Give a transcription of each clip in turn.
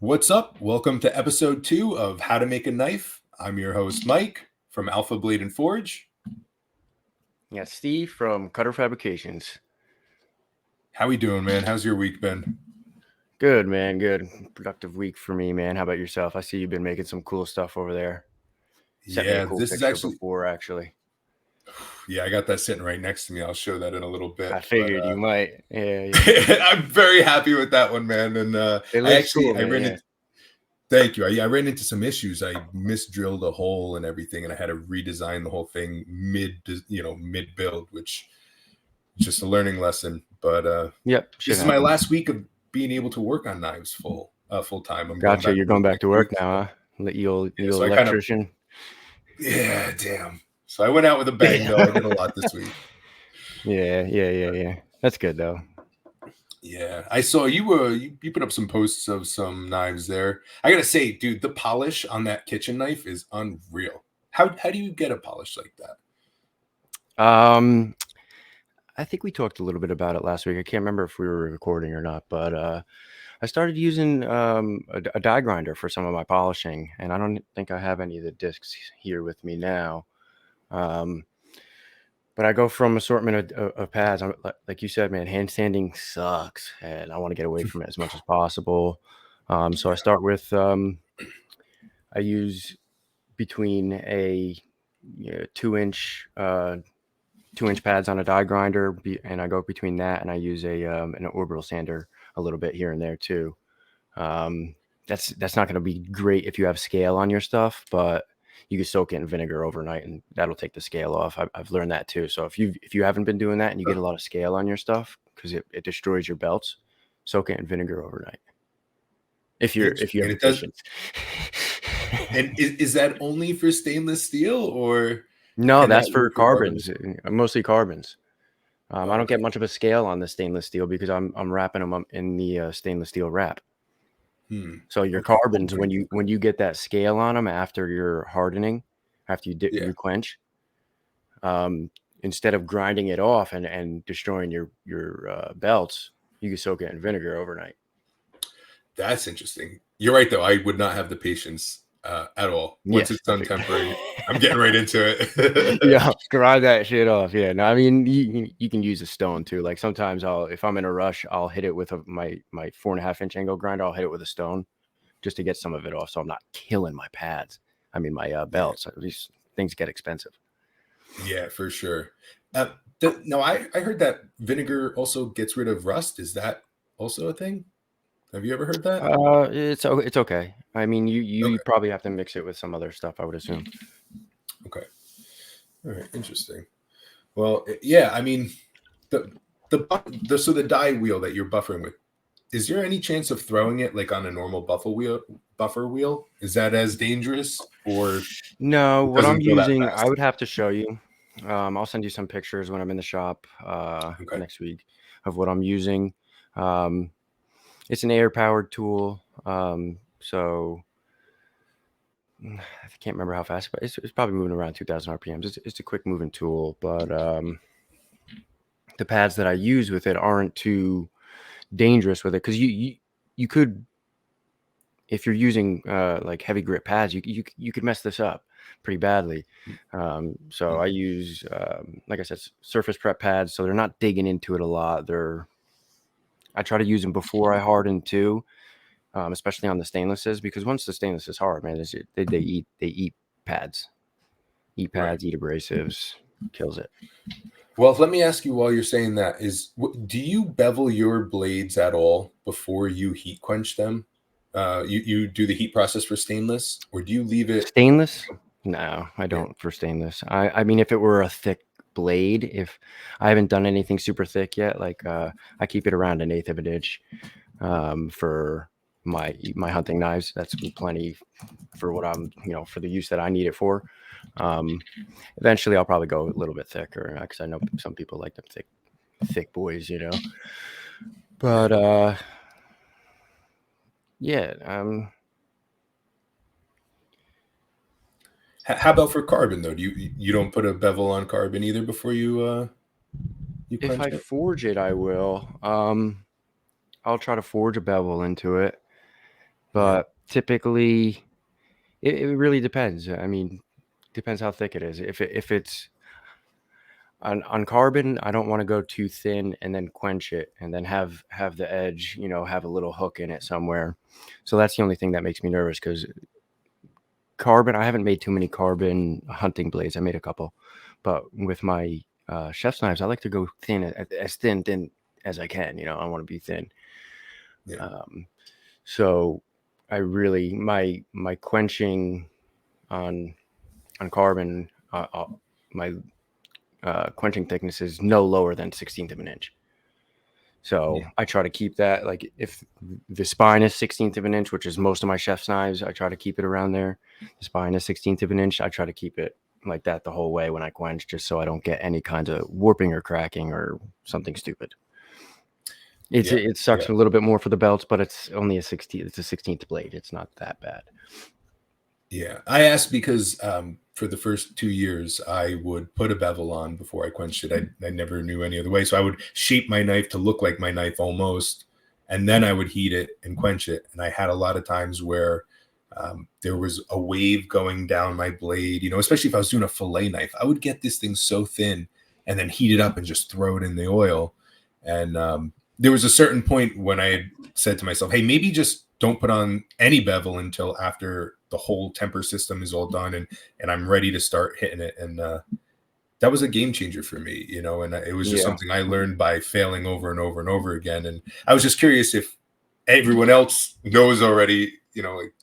What's up? Welcome to episode 2 of How to Make a Knife. I'm your host, Mike from Alpha Blade and Forge. Yeah, Steve from Cutter Fabrications. How we doing, man? How's your week been? Good, man. Good. Productive week for me, man. How about yourself? I see you've been making some cool stuff over there. Sent me a cool This is picture actually... before, actually. Yeah, I got that sitting right next to me. I'll show that in a little bit. I figured you might. Yeah. I'm very happy with that one, man. And It looks cool, man, ran into... Thank you. I ran into some issues. I misdrilled a hole and everything, and I had to redesign the whole thing mid build, which is just a learning lesson. But yep, this is my last week of being able to work on knives full time. Gotcha. You're going back to work now, huh? You electrician. Yeah, damn. So I went out with a bang, though. I did a lot this week. Yeah. That's good, though. Yeah, I saw you put up some posts of some knives there. I gotta say, dude, the polish on that kitchen knife is unreal. How do you get a polish like that? I think we talked a little bit about it last week. I can't remember if we were recording or not, but I started using a die grinder for some of my polishing, and I don't think I have any of the discs here with me now. But I go from assortment of pads. Like you said, man, hand sanding sucks, and I want to get away from it as much as possible. So I start with I use between a 2-inch 2-inch pads on a die grinder, and I go between that, and I use an orbital sander a little bit here and there too. That's not going to be great if you have scale on your stuff, but you can soak it in vinegar overnight, and that'll take the scale off. I've learned that too. So if you haven't been doing that and you get a lot of scale on your stuff because it destroys your belts, soak it in vinegar overnight. If you have patience. And is that only for stainless steel or? No, that's for carbons, mostly carbons. I don't get much of a scale on the stainless steel because I'm wrapping them up in the stainless steel wrap. So your carbons, when you get that scale on them after you're hardening, after you quench, instead of grinding it off and destroying your belts, you can soak it in vinegar overnight. That's interesting. You're right, though. I would not have the patience at all. Once it's done temporary, I'm getting right into it. Yeah, grind that shit off. Yeah, no, I mean you can use a stone too. Like sometimes if I'm in a rush, I'll hit it with my 4.5-inch angle grinder. I'll hit it with a stone just to get some of it off, so I'm not killing my pads. I mean my belts. These things get expensive. Yeah, for sure. No, I heard that vinegar also gets rid of rust. Is that also a thing? Have you ever heard that? It's okay. I mean, you probably have to mix it with some other stuff, I would assume. Okay. All right. Interesting. Well, yeah. I mean, so the die wheel that you're buffering with, is there any chance of throwing it like on a normal buffer wheel? Is that as dangerous or? No, what I'm using, I would have to show you. I'll send you some pictures when I'm in the shop next week of what I'm using. It's an air-powered tool, so I can't remember how fast, but it's probably moving around 2,000 RPMs. It's a quick-moving tool, but the pads that I use with it aren't too dangerous with it because you could, if you're using like heavy grip pads, you could mess this up pretty badly. So I use, like I said, surface prep pads, so they're not digging into it a lot. I try to use them before I harden too, especially on the stainlesses, because once the stainless is hard, man, they eat pads, eat abrasives, kills it. Well, let me ask you while you're saying that do you bevel your blades at all before you heat quench them? You do the heat process for stainless, or do you leave it stainless? No, I don't for stainless. I mean, if it were a thick blade, if I haven't done anything super thick yet, like I keep it around 1/8 of an inch for my hunting knives. That's plenty for what I'm, for the use that I need it for. Eventually I'll probably go a little bit thicker because I know some people like them thick boys, but yeah. How about for carbon though? Do you don't put a bevel on carbon either before you if I forge it, I will. I'll try to forge a bevel into it, But typically, it really depends. I mean, depends how thick it is. If it's on carbon, I don't want to go too thin and then quench it and then have the edge, have a little hook in it somewhere. So that's the only thing that makes me nervous, because carbon, I haven't made too many carbon hunting blades. I made a couple, but with my chef's knives, I like to go thin, as thin as I can. I want to be thin. Yeah. So I really, my quenching on carbon, my quenching thickness is no lower than 1/16 of an inch. So Yeah. I try to keep that, like, if the spine is 1/16 of an inch, which is most of my chef's knives, I try to keep it around there. The spine is 1/16 of an inch. I try to keep it like that the whole way when I quench, just so I don't get any kind of warping or cracking or something stupid. It sucks a little bit more for the belts, but it's only a 16th. It's a 16th blade. It's not that bad. Yeah. I asked because for the first 2 years, I would put a bevel on before I quenched it. I never knew any other way. So I would shape my knife to look like my knife almost, and then I would heat it and quench it. And I had a lot of times where there was a wave going down my blade, especially if I was doing a fillet knife. I would get this thing so thin and then heat it up and just throw it in the oil. And there was a certain point when I had said to myself, hey, maybe just don't put on any bevel until after the whole temper system is all done and I'm ready to start hitting it. And that was a game changer for me, and it was just something I learned by failing over and over and over again. And I was just curious if everyone else knows already, like,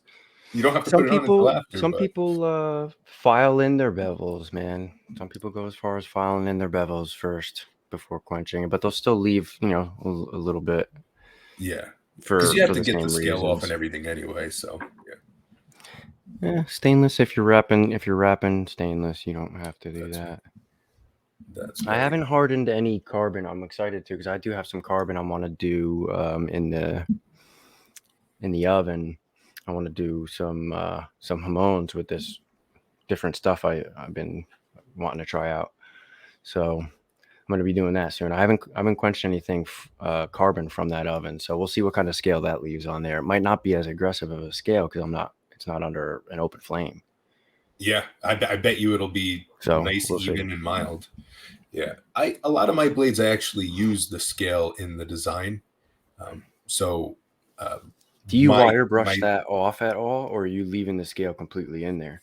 you don't have to put it on until after. Some people file in their bevels, man. Some people go as far as filing in their bevels first before quenching it, but they'll still leave, a little bit. Yeah. For Because you have to the get the same scale off reasons. and everything anyway. So yeah, stainless. If you're wrapping stainless, you don't have to do that. That's I haven't hardened any carbon. I'm excited to, because I do have some carbon I want to do in the oven. I want to do some Hamones with this different stuff I've been wanting to try out. So I'm going to be doing that soon. I haven't quenched anything carbon from that oven, so we'll see what kind of scale that leaves on there. It might not be as aggressive of a scale because it's not under an open flame. Yeah, I bet you it'll be nice, we'll even, see. and mild. Yeah, a lot of my blades, I actually use the scale in the design. Do you wire brush that off at all, or are you leaving the scale completely in there?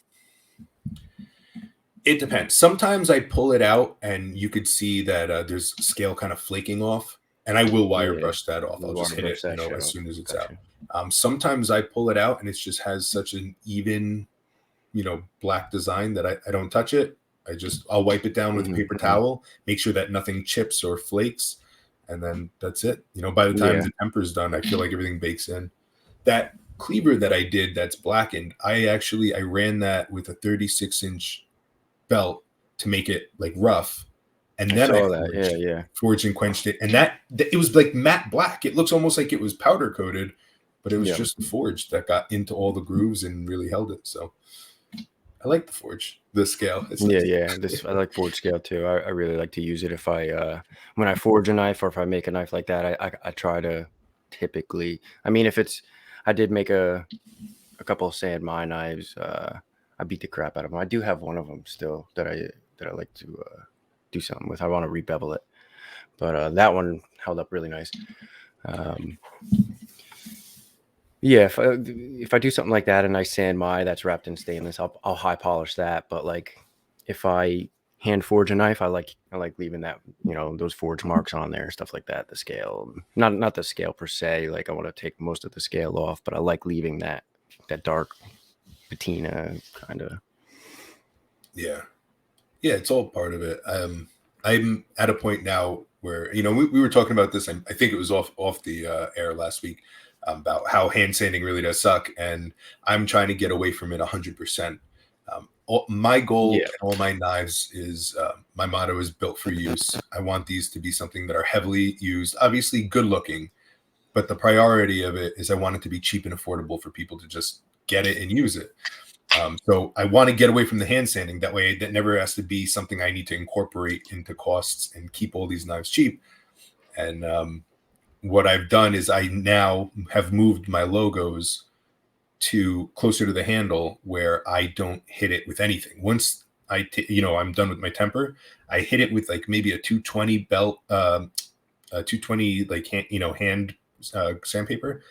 It depends. Sometimes I pull it out and you could see that there's scale kind of flaking off, and I will wire brush that off. I'll just hit it, as soon as it's out. Sometimes I pull it out and it just has such an even, black design that I don't touch it. I'll wipe it down with a paper towel, make sure that nothing chips or flakes, and then that's it. By the time the temper's done, I feel like everything bakes in. That cleaver that I did that's blackened, I ran that with a 36-inch belt to make it like rough, and then I forged and quenched it, and that it was like matte black. It looks almost like it was powder coated, but it was just forged that got into all the grooves and really held it. So I like the scale. I like forged scale too. I really like to use it if when I forge a knife, or if I make a knife like that. I try to typically. I mean, I did make a couple of sand mine knives. I beat the crap out of them. I do have one of them still that I like to do something with. I want to rebevel it, but that one held up really nice. If I do something like that and I sand my that's wrapped in stainless, I'll high polish that. But like if I hand forge a knife, I like leaving that, those forge marks on there, stuff like that. The scale, not the scale per se. Like I want to take most of the scale off, but I like leaving that dark patina kind of. Yeah, it's all part of it. I'm at a point now where we were talking about this. I think it was off the air last week about how hand sanding really does suck, and I'm trying to get away from it 100%. My goal in all my knives is my motto is built for use. I want these to be something that are heavily used, obviously good looking, but the priority of it is I want it to be cheap and affordable for people to just get it and use it. So I want to get away from the hand sanding. That way that never has to be something I need to incorporate into costs and keep all these knives cheap. And what I've done is I now have moved my logos to closer to the handle where I don't hit it with anything. Once I'm done with my temper, I hit it with like maybe a 220 belt, a 220 like hand sandpaper,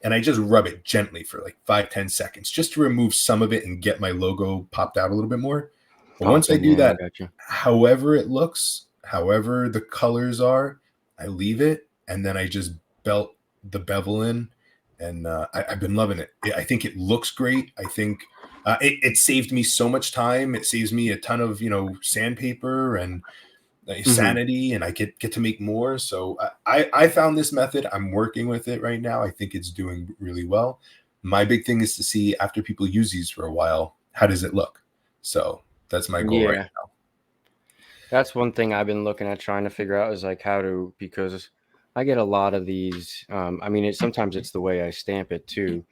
and I just rub it gently for like 5-10 seconds just to remove some of it and get my logo popped out a little bit more. But once I do Yeah, that, I got you. however it looks, however the colors are, I leave it, and then I just belt the bevel in, and I've been loving it. I think it looks great. I think it saved me so much time. It saves me a ton of sandpaper and sanity, and I get to make more. So I found this method. I'm working with it right now. I think it's doing really well. My big thing is to see, after people use these for a while, how does it look? So that's my goal right Yeah. now. That's one thing I've been looking at trying to figure out is like because I get a lot of these. I mean, sometimes it's the way I stamp it too,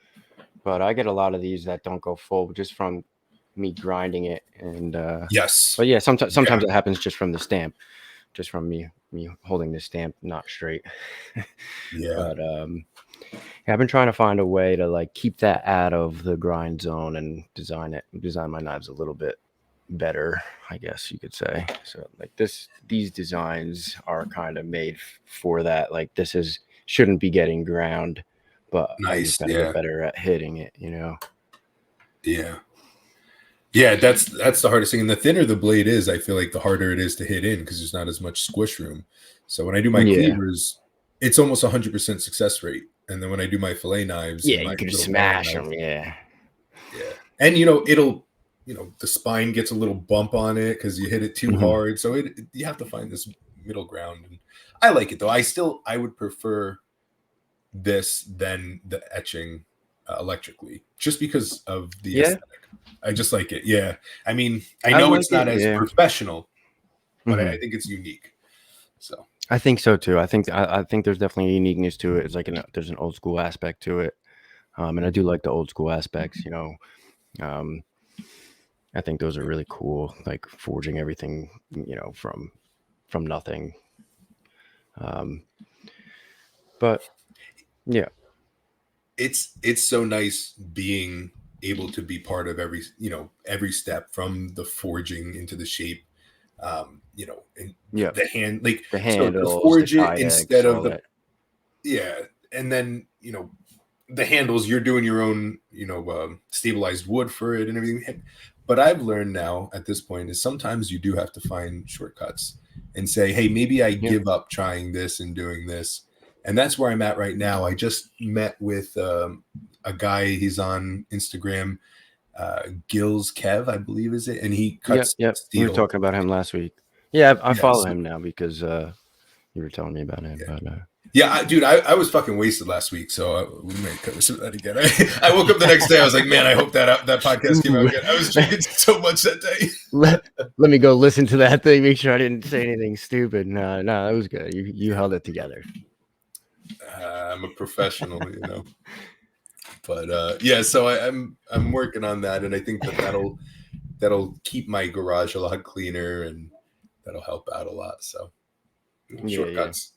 but I get a lot of these that don't go full just from me grinding it. And Yes. but yeah, sometimes it happens just from the stamp, just from me holding the stamp not straight. Yeah. But I've been trying to find a way to like keep that out of the grind zone and design my knives a little bit better, I guess you could say. So like these designs are kind of made for that. Like shouldn't be getting ground, but I Nice. just gotta get better at hitting it, Yeah. That's the hardest thing. And the thinner the blade is, I feel like the harder it is to hit in because there's not as much squish room. So when I do my cleavers, it's almost 100% success rate. And then when I do my fillet knives, you can smash them. Yeah. And it'll the spine gets a little bump on it because you hit it too hard. So you have to find this middle ground. And I like it though. I would prefer this than the etching electrically, just because of the aesthetic. I just like it. Yeah. I mean, I know it's not as professional, but I think it's unique. So I think so too. I think there's definitely a uniqueness to it. It's like there's an old school aspect to it. And I do like the old school aspects, I think those are really cool, like forging everything, from nothing. But yeah, it's so nice being able to be part of every step, from the forging into the shape, and the hand, like the handles, so to forge the it instead of that. And then the handles, you're doing your own stabilized wood for it and everything. But I've learned now at this point is sometimes you do have to find shortcuts and say, hey, maybe I give up trying this and doing this. And that's where I'm at right now. I just met with a guy. He's on Instagram, Gills Kev, I believe is it, and he cuts steel. We were talking about him last week. Yeah, I follow him now because you were telling me about him. Yeah. Dude, I was fucking wasted last week, so we may cover some of that again. I woke up the next day. I was like, man, I hope that podcast came out good. I was drinking so much that day. Let me go listen to that thing. Make sure I didn't say anything stupid. No, it was good. You held it together. I'm a professional, But so I'm working on that, and I think that'll keep my garage a lot cleaner, and that'll help out a lot. So shortcuts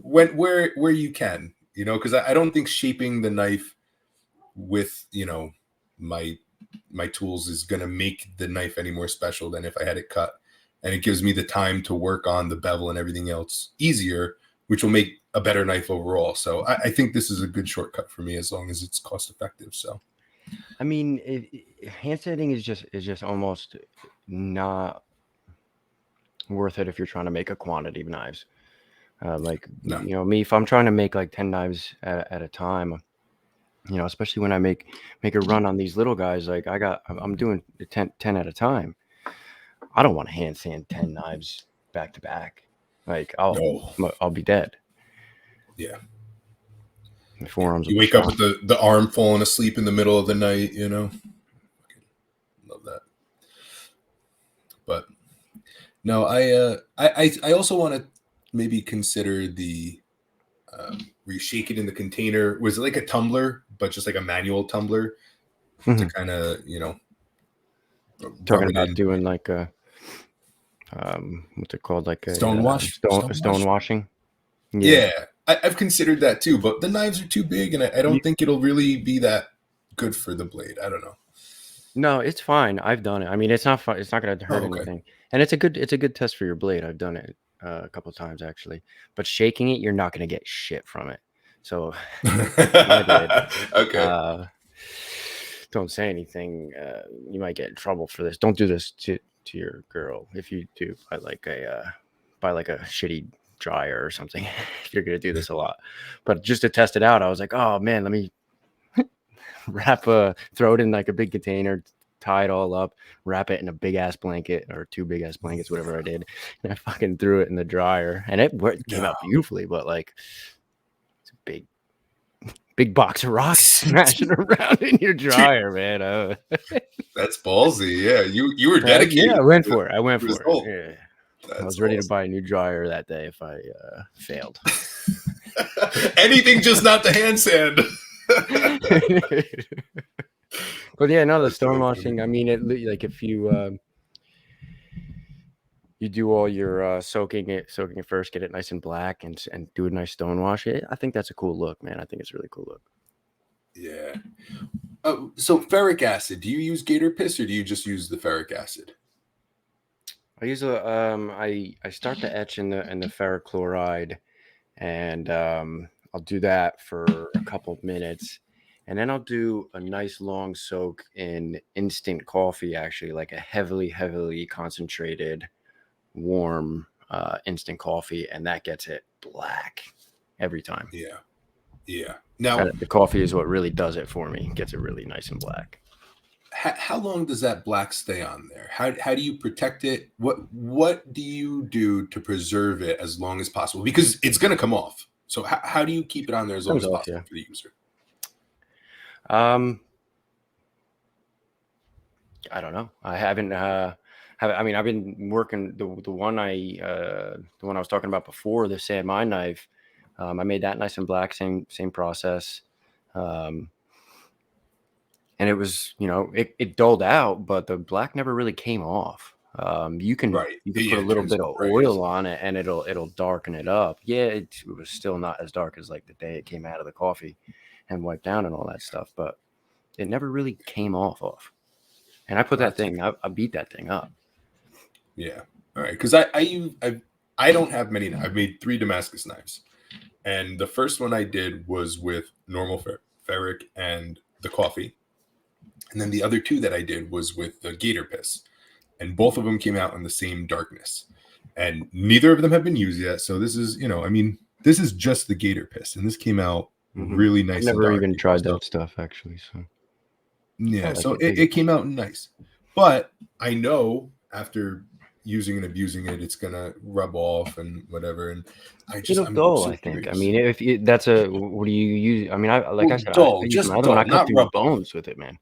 where you can, because I don't think shaping the knife with my tools is gonna make the knife any more special than if I had it cut, and it gives me the time to work on the bevel and everything else easier, which will make a better knife overall. So I think this is a good shortcut for me as long as it's cost effective. So, I mean, hand sanding is just almost not worth it if you're trying to make a quantity of knives. Me, if I'm trying to make like 10 knives at a time, especially when I make a run on these little guys, like I'm doing 10 at a time. I don't want to hand sand 10 knives back to back. Like I'll be dead. Yeah. My forearms. You wake up with the arm falling asleep in the middle of the night, Love that. But no, I also want to maybe consider the where you shake it in the container. Was it like a tumbler, but just like a manual tumbler to kind of, talking about doing like a what's it called? Like a stone washing. Yeah. I've considered that too, but the knives are too big, and I don't think it'll really be that good for the blade. I don't know. No, it's fine. I've done it. I mean, it's not fun. It's not going to hurt Oh, okay. anything, and it's a good test for your blade. I've done it a couple of times actually, but shaking it, you're not going to get shit from it. So my blade. Okay. Don't say anything. You might get in trouble for this. Don't do this to your girl. If you do, buy like a shitty dryer or something. If you're gonna do this a lot, but just to test it out, I was like, oh man, let me throw it in like a big container, tie it all up, wrap it in a big ass blanket or 2 big ass blankets, whatever I did, and I fucking threw it in the dryer, and it came out beautifully. But like, it's a big box of rocks smashing around in your dryer, man. That's ballsy. Yeah, you were dedicated. Yeah, I went for it. Yeah. That's I was ready awesome. to buy a new dryer that day if I failed. Anything, just not the hand sand. But yeah, no, the That's so stonewashing. I mean, like if you do all your soaking it first, get it nice and black, and do a nice stonewash. I think that's a cool look, man. I think it's a really cool look. Yeah. So ferric acid. Do you use gator piss or do you just use the ferric acid? I use I start to etch in the ferric chloride, and I'll do that for a couple of minutes, and then I'll do a nice long soak in instant coffee, actually, like a heavily concentrated, warm instant coffee, and that gets it black every time. Yeah. Now the coffee is what really does it for me. Gets it really nice and black. How long does that black stay on there? How do you protect it? What do you do to preserve it as long as possible? Because it's going to come off. So how do you keep it on there as long as possible for the user? I don't know. I haven't. I mean, I've been working the one I was talking about before, the sand mine knife. I made that nice and black. Same process. And it was, it dulled out, but the black never really came off. You can put a little bit of oil on it, and it'll darken it up. Yeah, it was still not as dark as like the day it came out of the coffee and wiped down and all that stuff, but it never really came off. And I put that thing, I beat that thing up. Yeah. All right. Because I don't have many. I've made 3 Damascus knives, and the first one I did was with normal ferric and the coffee. And then the other 2 that I did was with the gator piss. And both of them came out in the same darkness. And neither of them have been used yet. So this is, this is just the gator piss. And this came out really nice. I've never even tried that stuff, actually. So yeah, so it came out nice. But I know after using and abusing it, it's gonna rub off and whatever. And it'll dull, I think. I mean, if that's what do you use? I mean, I said, dull, I just dull, dull, I cut through bones with it, man.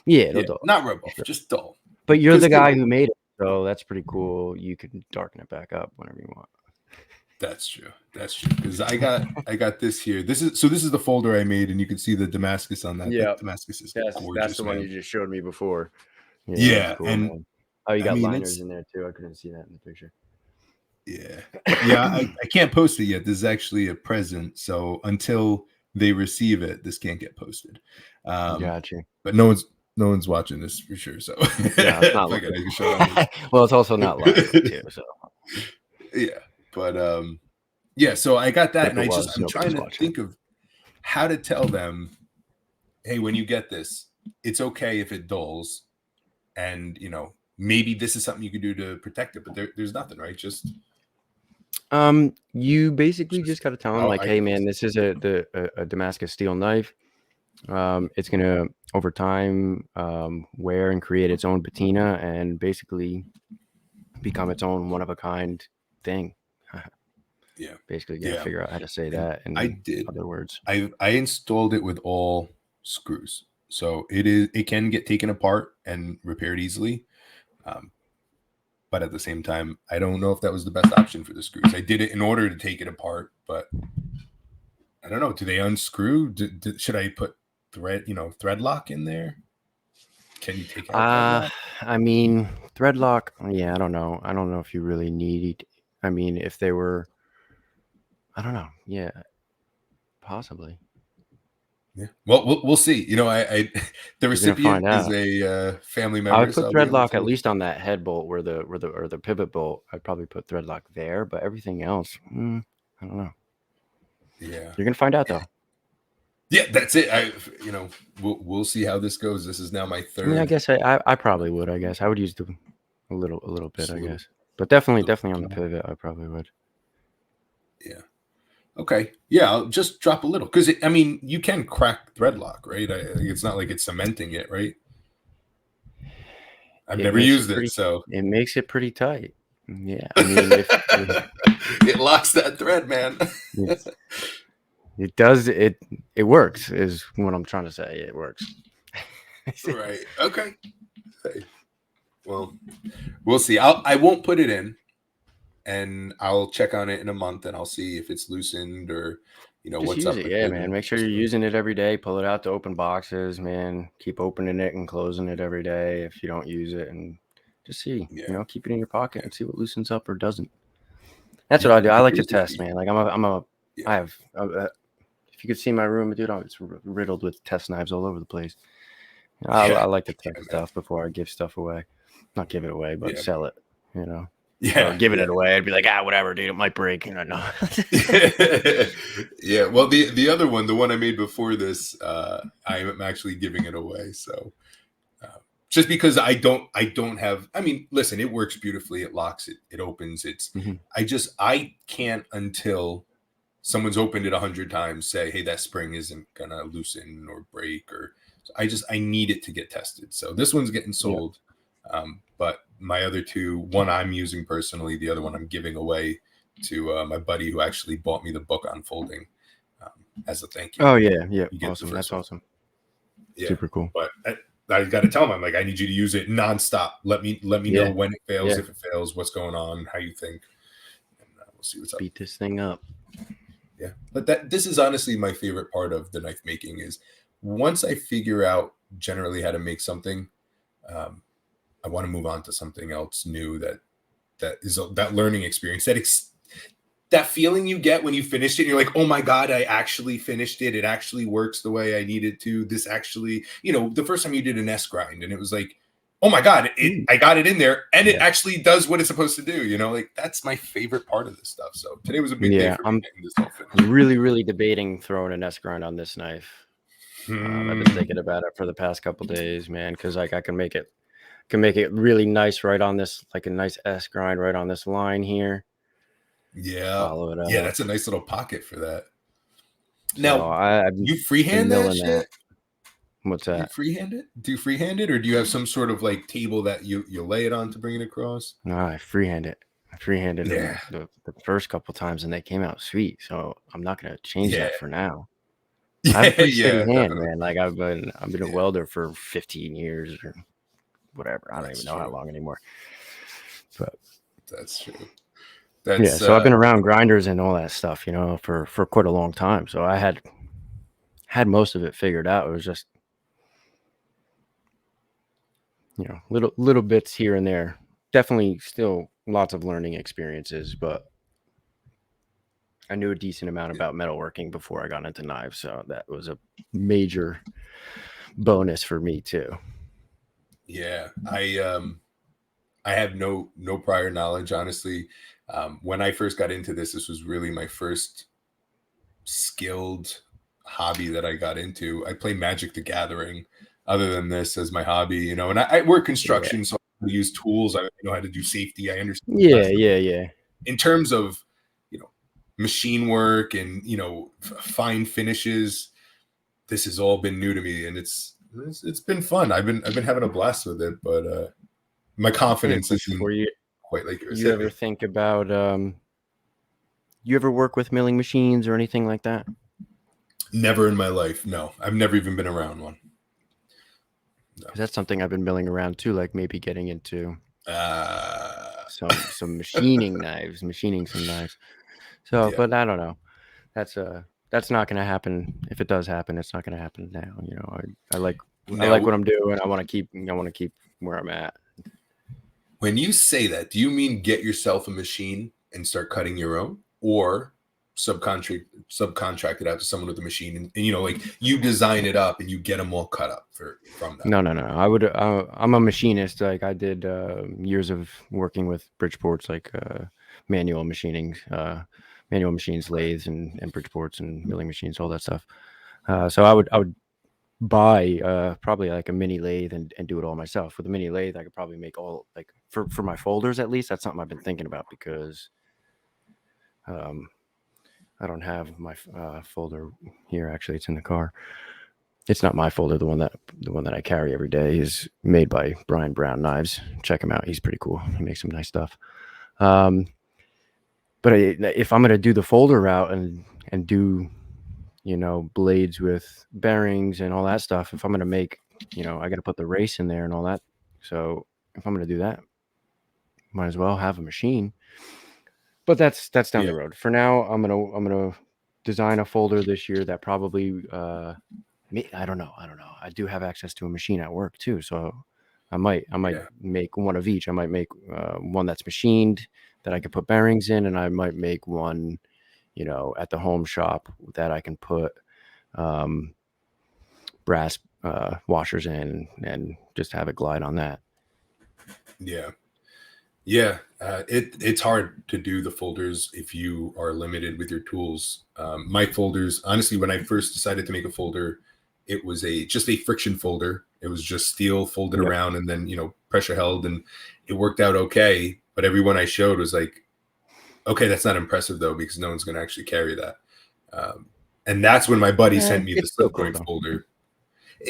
Yeah, it'll dull. Not rub off, just dull. But you're the guy who made it, so that's pretty cool. You can darken it back up whenever you want. That's true. Because I got this here. This is the folder I made, and you can see the Damascus on that. Yeah, Damascus is gorgeous. That's the one you just showed me before. Yeah, cool, and man. Oh, you got liners in there too. I couldn't see that in the picture. Yeah. I can't post it yet. This is actually a present, so until they receive it, this can't get posted. Gotcha. But no one's watching this for sure. So yeah, it's not well, it's also not live too. So yeah, but yeah. So I got that, and I'm trying to think of how to tell them, hey, when you get this, it's okay if it dulls, and maybe this is something you could do to protect it. But there's nothing, right? Just you basically just got to tell them like, hey, man, this is a Damascus steel knife. It's gonna over time wear and create its own patina and basically become its own one of a kind thing. Yeah, basically gotta figure out how to say that in other words. I installed it with all screws, so it can get taken apart and repaired easily, but at the same time, I don't know if that was the best option for the screws. I did it in order to take it apart, but I don't know. Do they unscrew? Should I put thread lock in there? Can you take out I mean, thread lock, yeah, I don't know if you really need. I mean, if they were, I don't know, yeah, possibly. Yeah. Well, we'll see. You know, the You're gonna recipient find is out. a family I member, would so put I'll be able threadlock at to. least on that head bolt where the pivot bolt. I'd probably put threadlock there, but everything else, I don't know. Yeah. You're gonna find out though. Yeah, that's it. You know, we'll see how this goes. This is now my I mean, I third. guess I probably would. I guess I would use a little bit. Just a I little, guess, but definitely on the little. pivot, I probably would. Yeah. Okay. Yeah, I'll just drop a little because I mean, you can crack threadlock, right? It's not like it's cementing it, right? I've It never makes it used it, pretty. so It makes it pretty tight. Yeah, I mean, if it locks that thread, man. it's, it does it works is what I'm trying to say. It works. Right. Okay. Hey, well, we'll see. I won't put it in, and I'll check on it in a month, and I'll see if it's loosened or, Just what's use up it, with yeah, it. man. And Make sure you're using it every day. Pull it out to open boxes, man. Keep opening it and closing it every day if you don't use it, and just see, yeah, keep it in your pocket yeah, and see what loosens up or doesn't. That's yeah. what I do. I like to Here's the test, key. man. Like I Yeah, have. If you could see my room, dude, it's riddled with test knives all over the place. yeah, I like to test man. stuff before I give stuff away. Not give it away, but Yeah, sell it. You know. Or yeah, giving yeah. it away, I'd be like, whatever, dude, it might break. No. Yeah. Well, the other one, the one I made before this, I am actually giving it away. So just because I don't have. I mean, listen, it works beautifully. It locks. It opens. Mhm. I can't until someone's opened it 100 times say, hey, that spring isn't gonna loosen or break, or I need it to get tested. So this one's getting Yeah. sold. But my other two, one I'm using personally, the other one I'm giving away to my buddy who actually bought me the book on folding as a thank you. Oh yeah, yeah. You get the Awesome. first That's one. awesome. Yeah, Super cool. but I got to tell him, I'm like, I need you to use it nonstop. Let me know Yeah. when it fails, Yeah. if it fails, what's going on, how you think, and we'll see what's up. Beat this thing up. Yeah, but this is honestly my favorite part of the knife making is once I figure out generally how to make something, I want to move on to something else new that is that learning experience, that feeling you get when you finished it. And you're like, oh my god, I actually finished it. It actually works the way I needed to. This actually, the first time you did an S grind, and it was like, oh my god, I got it in there, and it Yeah. actually does what it's supposed to do. Like that's my favorite part of this stuff. So today was a big day Yeah. for me getting this all finished. I'm really debating throwing an S grind on this knife. I've been thinking about it for the past couple days, man, because like I can make it really nice right on this, like a nice S grind right on this line here. Yeah, Follow it yeah, up. that's a nice little pocket for that. So Now, I've you been freehand that milling that. shit? What's You that? freehand it? Do you freehand it, or do you have some sort of like table that you lay it on to bring it across? No, I freehand it. I freehanded them Yeah, the first couple times, and they came out sweet. So I'm not gonna change yeah, that for now. I have a yeah, pretty steady yeah, hand, definitely. man. Like I've been a Yeah, welder for 15 years or whatever. I don't that's even know how true. long anymore. But That's true. yeah, That's so I've been around grinders and all that stuff, for quite a long time. So I had most of it figured out. It was just, little bits here and there. Definitely still lots of learning experiences, but I knew a decent amount about metalworking before I got into knives, so that was a major bonus for me too. yeah. I have no prior knowledge, honestly. When I first got into this was really my first skilled hobby that I got into. I play Magic the Gathering other than this as my hobby, and I work Yeah. construction, so I use tools. I know how to do safety. I understand that Yeah, stuff. yeah. In terms of, machine work and, fine finishes, this has all been new to me, and it's been fun. I've been having a blast with it, but my I got a confidence question isn't for you. quite like yours. You Hit ever me. think about you ever work with milling machines or anything like that? Never in my life. No, I've never even been around one. No. Because that's something I've been milling around too, like maybe getting into some machining some knives. So, Yeah. but I don't know. That's not going to happen. If it does happen, it's not going to happen now. I like Now, what I'm doing. I want to keep where I'm at. when you say that, do you mean get yourself a machine and start cutting your own, or subcontract it out to someone with a machine, and like you design it up and you get them all cut up from them. No. I would. I'm a machinist. Like I did years of working with Bridgeports, like manual machining, manual machines, lathes, and Bridgeports and milling machines, all that stuff. So I would buy probably like a mini lathe and do it all myself. With a mini lathe, I could probably make all, like for my folders at least. That's something I've been thinking about, because I don't have my folder here. Actually, it's in the car. It's not my folder. The one that I carry every day is made by Brian Brown Knives. Check him out. He's pretty cool. He makes some nice stuff. But if I'm gonna do the folder route and do, blades with bearings and all that stuff, if I'm gonna make, I got to put the race in there and all that. So if I'm gonna do that, might as well have a machine. But that's down the road. For now, I'm gonna design a folder this year that probably I don't know. I do have access to a machine at work too, so I might make one of each. I might make one that's machined that I could put bearings in, and I might make one, at the home shop that I can put brass washers in and just have it glide on that. Yeah, it's hard to do the folders if you are limited with your tools. My folders, honestly, when I first decided to make a folder, it was just a friction folder. It was just steel folded around and then, pressure held, and it worked out okay. But everyone I showed was like, okay, that's not impressive though, because no one's going to actually carry that. And that's when my buddy sent me the slip joint folder.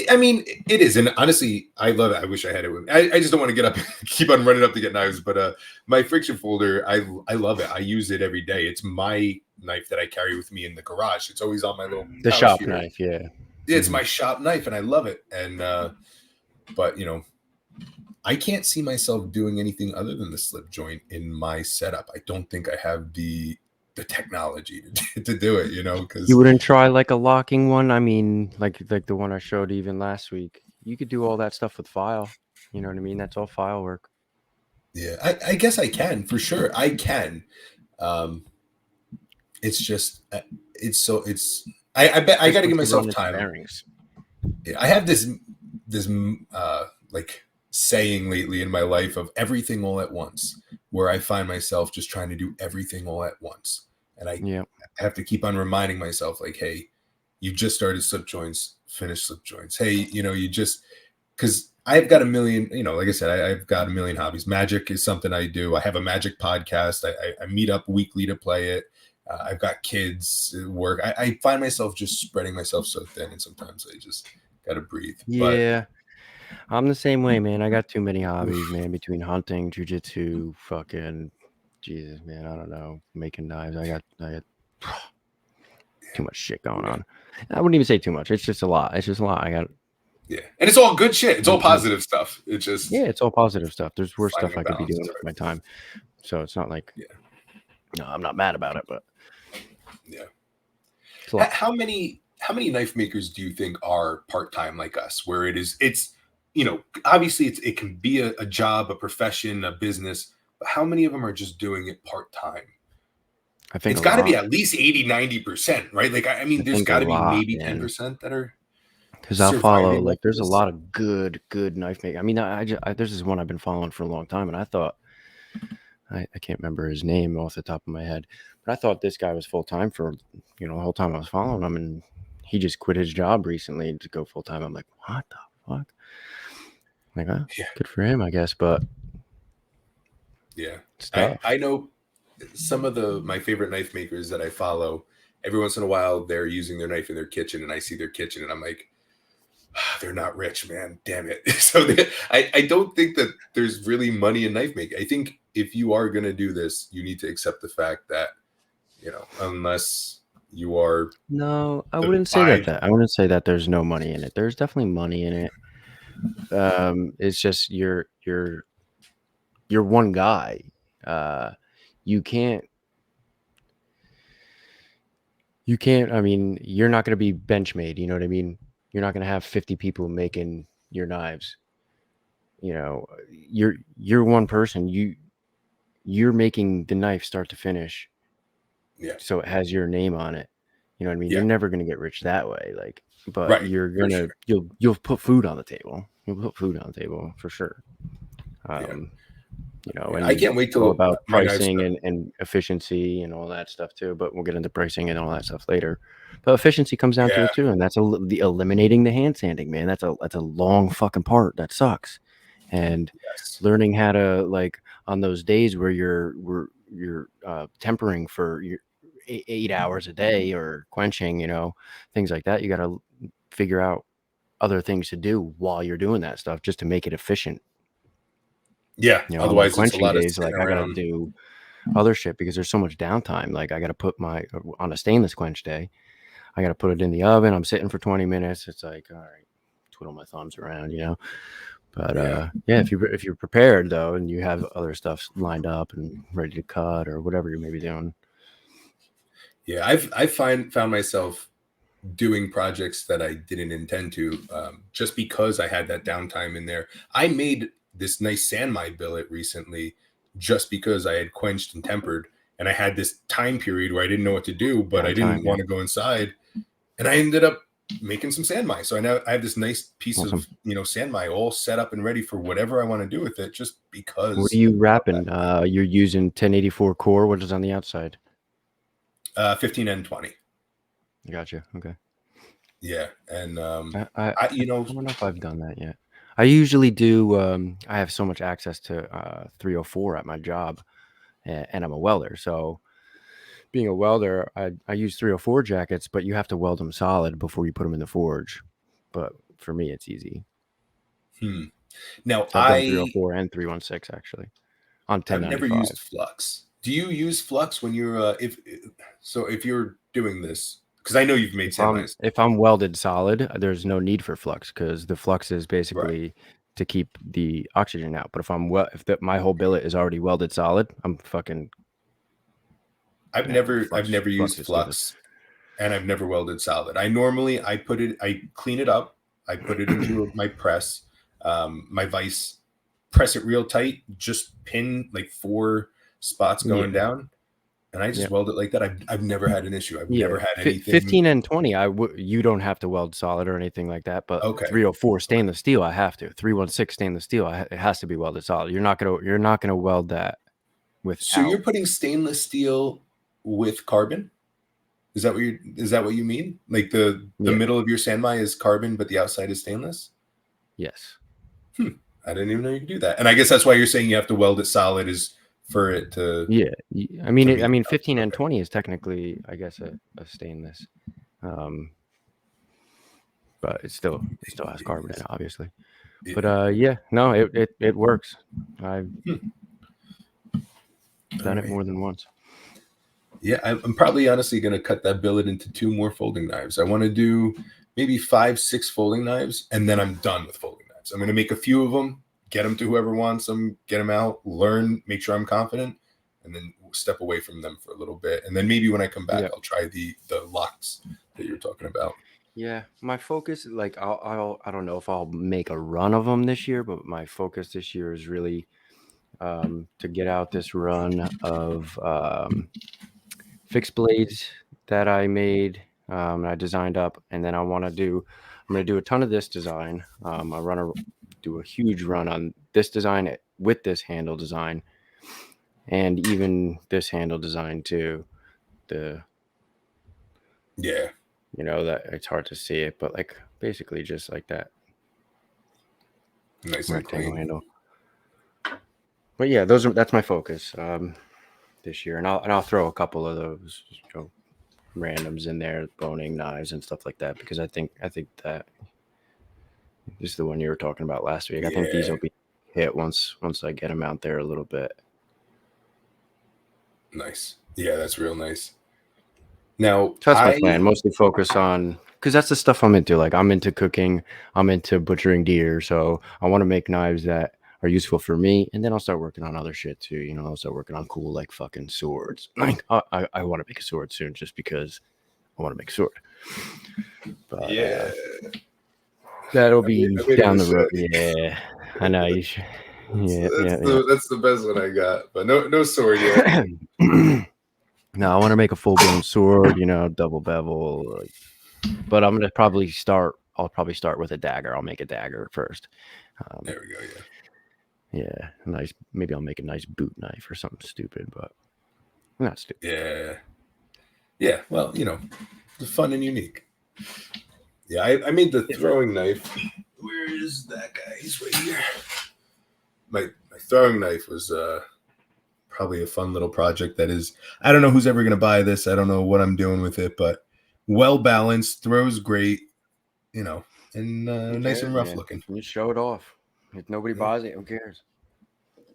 I mean, it is, and honestly, I love it. I wish I had it with me. I just don't want to get up, keep on running up to get knives. But my friction folder, I love it. I use it every day. It's my knife that I carry with me in the garage. It's always on my little shop here. Knife. Yeah, it's my shop knife, and I love it. And but I can't see myself doing anything other than the slip joint in my setup. I don't think I have the technology to do it, because you wouldn't try like a locking one. I mean, like the one I showed even last week. You could do all that stuff with file. You know what I mean? That's all file work. Yeah, I guess I can, for sure. I can. It's just I bet I got to give myself time. Bearings. Yeah, I have this like saying lately in my life of everything all at once, where I find myself just trying to do everything all at once. And I have to keep on reminding myself, like, hey, you just started slip joints, finish slip joints. Hey, you just, because I've got a million, like I said, I've got a million hobbies. Magic is something I do. I have a magic podcast. I meet up weekly to play it. I've got kids at work. I find myself just spreading myself so thin, and sometimes I just got to breathe. Yeah. I'm the same way, man. I got too many hobbies, man, between hunting, jiu-jitsu, fucking Jesus, man. I don't know, making knives. I got too much shit going on. I wouldn't even say too much. It's just a lot. I got and it's all good shit. It's all positive stuff. It's just it's all positive stuff. There's worse stuff I could be doing with my time. So it's not like no, I'm not mad about it, but how many knife makers do you think are part-time like us, where it's obviously it can be a job, a profession, a business, but how many of them are just doing it part-time? I think it's got to be at least 80-90%, right? Like, I mean, there's got to be maybe 10% that are, because I'll follow, like, there's a lot of good knife making. I mean, there's this one I've been following for a long time, and I thought, I can't remember his name off the top of my head, but I thought this guy was full-time for, the whole time I was following him, and he just quit his job recently to go full-time. I'm like, what the fuck? Like, good for him, I guess, but I know some of my favorite knife makers that I follow. Every once in a while, they're using their knife in their kitchen, and I see their kitchen, and I'm like, they're not rich, man. Damn it. So I don't think that there's really money in knife making. I think if you are going to do this, you need to accept the fact that, unless you are. No, I wouldn't say that. I wouldn't say that there's no money in it. There's definitely money in it. It's just you're one guy. You can't. I mean, you're not going to be benchmade. You know what I mean? You're not going to have 50 people making your knives. You're one person. You're making the knife start to finish. Yeah. so it has your name on it. You know what I mean? Yeah. You're never gonna get rich that way, like, but Right. you're For gonna sure. you'll put food on the table. You'll put food on the table for sure. Yeah. You know, Yeah. and I can't wait it's all till about my knives pricing start. and efficiency and all that stuff too. But we'll get into pricing and all that stuff later. But efficiency comes down to Yeah. it too, and that's the eliminating the hand sanding, man. That's a long fucking part. That sucks. And Yes. learning how to, like, on those days where you're tempering for your 8 hours a day or quenching, you know, things like that. You got to figure out other things to do while you're doing that stuff just to make it efficient. Yeah. You know, on my Otherwise, it's a quenching lot of days, sitting like, I gotta around. do other shit because there's so much downtime. Like, I gotta put on a stainless quench day, I gotta put it in the oven. I'm sitting for 20 minutes. It's like, all right, twiddle my thumbs around, you know. But Yeah. yeah, if you're prepared though, and you have other stuff lined up and ready to cut or whatever you may be doing. Yeah. I found myself doing projects that I didn't intend to, just because I had that downtime in there. I made this nice sandmine billet recently just because I had quenched and tempered, and I had this time period where I didn't know what to do, but I Downtime, didn't yeah. want to go inside, and I ended up making some sandmine. So I have this nice piece Awesome. of sandmine all set up and ready for whatever I want to do with it, just What because are you of wrapping? that. You're using 1084 core. What is on the outside? 15 and 20. Gotcha. Okay. Yeah, and I I don't know if I've done that yet. I usually do. I have so much access to 304 at my job, and I'm a welder. So being a welder, I use 304 jackets, but you have to weld them solid before you put them in the forge. But for me, it's easy. Now So I've done 304 and 316 actually on I've never used 1095. flux. Do you use flux when you're if you're doing this? Because I know you've made sandmines. If I'm welded solid, there's no need for flux because the flux is Right. basically to keep the oxygen out. But if my whole billet is already welded solid, I'm fucking I've yeah. never Flux used is stupid. flux, and I've never welded solid. I clean it up, I put it into my press, my vise, press it real tight, just pin like 4 spots going Yeah, down, and I just yeah, weld it like that. I've never had an issue. I've yeah. never had anything. 15 and 20, you don't have to weld solid or anything like that. But Okay. 304 Okay. stainless steel, I have to. 316 stainless steel, it has to be welded solid. You're not gonna weld that So you're without. putting stainless steel with carbon? Is that what you mean? Like the Yeah. middle of your sandmine is carbon, but the outside is stainless? Yes. I didn't even know you could do that. And I guess that's why you're saying you have to weld it solid, is for it to Yeah. I meet. mean, 15 and Okay. 20 is technically, I guess, a stainless. But it still has carbon in it, obviously. But yeah, no, it works. I've done it Alright. more than once. Yeah, I'm probably honestly going to cut that billet into 2 more folding knives. I want to do maybe 5, 6 folding knives, and then I'm done with folding knives. I'm going to make a few of them, get them to whoever wants them, get them out, learn, make sure I'm confident, and then step away from them for a little bit. And then maybe when I come back, Yeah. I'll try the locks that you're talking about. Yeah, my focus, like, I don't know if I'll make a run of them this year, but my focus this year is really to get out this run of fixed blades that I made and I designed up, and then I'm going to do a ton of this design. Do a huge run on this design with this handle design, and even this handle design too. Yeah. You know, that it's hard to see it, but like basically just like that Nice and rectangle clean. handle. But yeah, that's my focus this year, and I'll throw a couple of those, you know, randoms in there, boning knives and stuff like that, because I think that this is the one you were talking about last week. I think these Yeah. will be hit once I get them out there a little bit. Nice. Yeah, that's real nice. Now, So that's my plan. Mostly focus on, because that's the stuff I'm into. Like, I'm into cooking, I'm into butchering deer, so I want to make knives that are useful for me, and then I'll start working on other shit too. You know, I'll start working on cool, like, fucking swords. Like, I want to make a sword soon, just because I want to make a sword. But yeah, that'll be I made a down the road. machete. Yeah, I know you should. Yeah, That's the best one I got, but no sword yet. yeah. No, I want to make a full-blown sword, double bevel. But I'm gonna probably start. I'll probably start with a dagger. I'll make a dagger first. There we go. Yeah. Yeah, nice. Maybe I'll make a nice boot knife or something stupid, but not stupid. Yeah. Yeah. Well, it's fun and unique. Yeah, I made the throwing knife. Where is that guy? He's right here. My throwing knife was probably a fun little project that is, I don't know who's ever going to buy this. I don't know what I'm doing with it, but well balanced, throws great, and nice and rough looking. You show it off. If nobody buys it, who cares?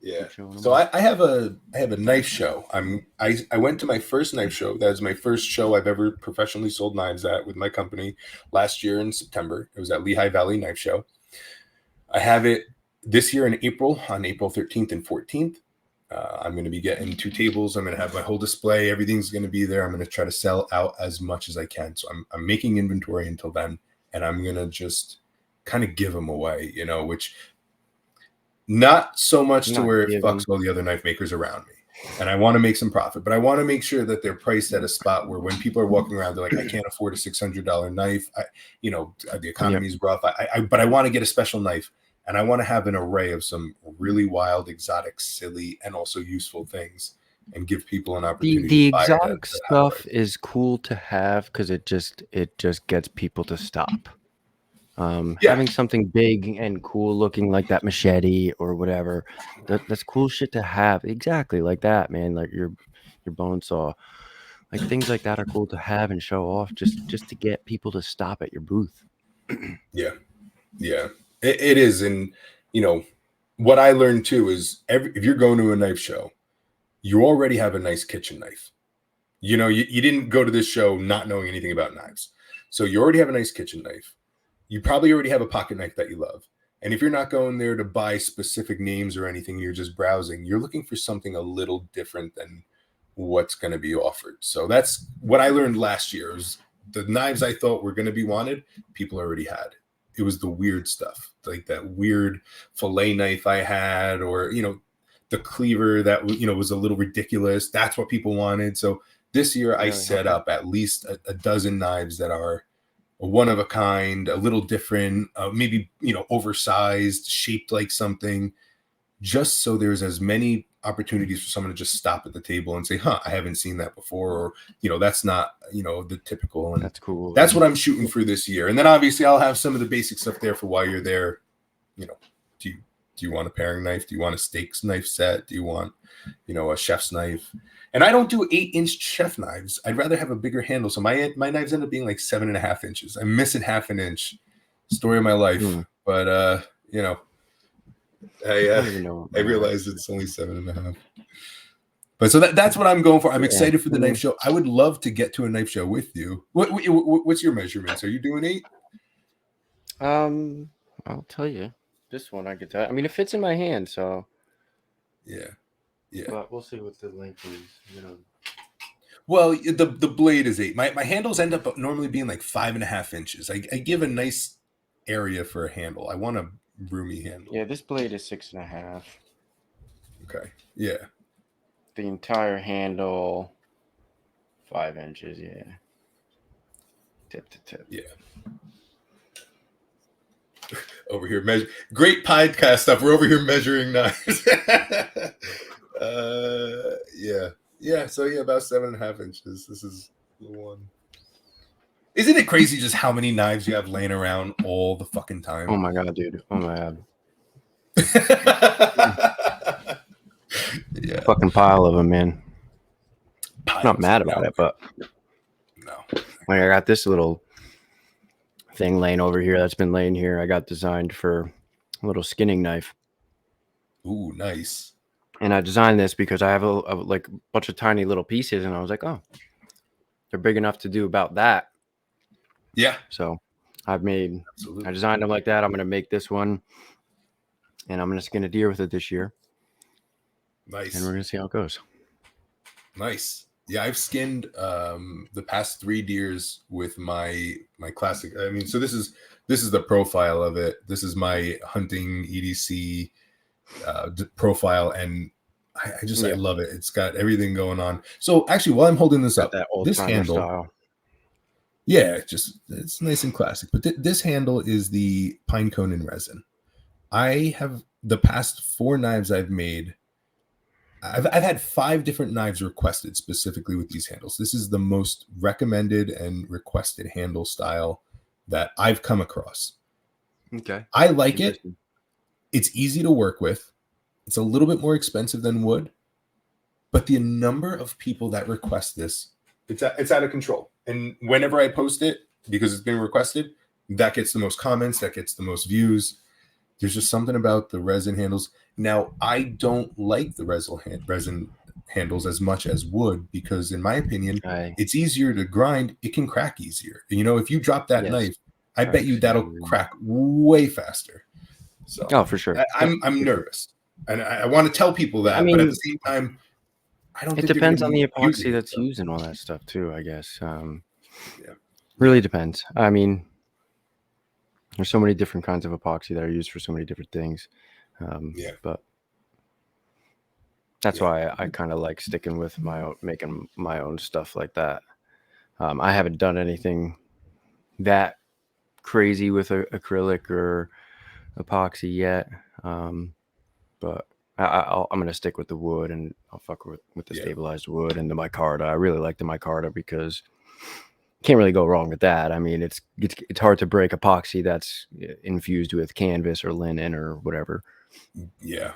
Yeah. So I have a knife show. I went to my first knife show. That was my first show I've ever professionally sold knives at with my company last year in September. It was at Lehigh Valley Knife Show. I have it this year in April, on April 13th and 14th. I'm going to be getting 2 tables. I'm going to have my whole display. Everything's going to be there. I'm going to try to sell out as much as I can. So I'm making inventory until then, and I'm going to just kind of give them away, which not so much to where it fucks all the other knife makers around me. And I want to make some profit, but I want to make sure that they're priced at a spot where when people are walking around, they're like, I can't afford a $600 knife. The economy's rough. But I want to get a special knife. And I want to have an array of some really wild, exotic, silly, and also useful things, and give people an opportunity. The exotic stuff is cool to have because it just gets people to stop. Having something big and cool looking like that machete or whatever, that's cool shit to have. Exactly like that, man. Like your bone saw, like things like that are cool to have and show off, just to get people to stop at your booth. Yeah. It is. And, what I learned too is if you're going to a knife show, you already have a nice kitchen knife. You didn't go to this show not knowing anything about knives. So you already have a nice kitchen knife. You probably already have a pocket knife that you love. And if you're not going there to buy specific names or anything, you're just browsing, you're looking for something a little different than what's going to be offered. So that's what I learned last year. Was the knives I thought were going to be wanted, people already had. It was the weird stuff, like that weird fillet knife I had, or, the cleaver that, was a little ridiculous. That's what people wanted. So this year I set up at least a dozen knives that are one of a kind, a little different, maybe, oversized, shaped like something, just so there's as many opportunities for someone to just stop at the table and say, I haven't seen that before. Or, that's not, the typical. And that's cool. That's what I'm shooting for this year. And then obviously I'll have some of the basic stuff there for while you're there. Do you want a paring knife? Do you want a steak knife set? Do you want, a chef's knife? And I don't do 8-inch chef knives. I'd rather have a bigger handle. So my knives end up being like 7.5 inches. I'm missing half an inch. Story of my life. But I realized it's only 7.5. But so that's what I'm going for. I'm excited for the knife show. I would love to get to a knife show with you. What's your measurements? Are you doing 8? I'll tell you. This one I could tell. I mean, it fits in my hand, so. Yeah. But we'll see what the length is. Well, the blade is 8. My handles end up normally being like 5.5 inches. I give a nice area for a handle. I want a roomy handle. Yeah, this blade is 6.5. Okay. Yeah. The entire handle, 5 inches. Yeah. Tip to tip. Yeah. Over here, great podcast stuff. We're over here measuring knives. Yeah. So about 7.5 inches. This is the one. Isn't it crazy just how many knives you have laying around all the fucking time? Oh my god, dude. Oh my god. Yeah. Fucking pile of them, man. I'm not mad about it, but no. Like I got this little thing laying over here that's been laying here. I got designed for a little skinning knife. Ooh, nice. And I designed this because I have a bunch of tiny little pieces, and I was like, oh, they're big enough to do about that. Yeah. So I designed them like that. I'm going to make this one, and I'm going to skin a deer with it this year. Nice. And we're going to see how it goes. Nice. Yeah, I've skinned the past 3 deers with my classic. I mean, so this is the profile of it. This is my hunting EDC profile, and I love it. It's got everything going on. So actually, while I'm holding this Got up, that old this timer handle, style. yeah, it's nice and classic. But this handle is the pine cone in resin. I have the past 4 knives I've made. I've had 5 different knives requested specifically with these handles. This is the most recommended and requested handle style that I've come across. Okay. I like it. It's easy to work with. It's a little bit more expensive than wood, but the number of people that request this, it's out of control. And whenever I post it, because it's been requested, that gets the most comments, that gets the most views. There's just something about the resin handles. Now, I don't like the resin handles as much as wood because, in my opinion, it's easier to grind. It can crack easier. You know, if you drop that knife, I bet you that'll crack way faster. So, oh, for sure. I'm nervous, and I want to tell people that, but at the same time, I don't. It think depends on the epoxy that's used and all that stuff too, I guess. Yeah, really depends. I mean, there's so many different kinds of epoxy that are used for so many different things. But that's why I kind of like sticking with making my own stuff like that. I haven't done anything that crazy with acrylic or epoxy yet. But I'm going to stick with the wood, and I'll fuck with the stabilized wood and the micarta. I really like the micarta because can't really go wrong with that. I mean, it's hard to break epoxy that's infused with canvas or linen or whatever. Yeah.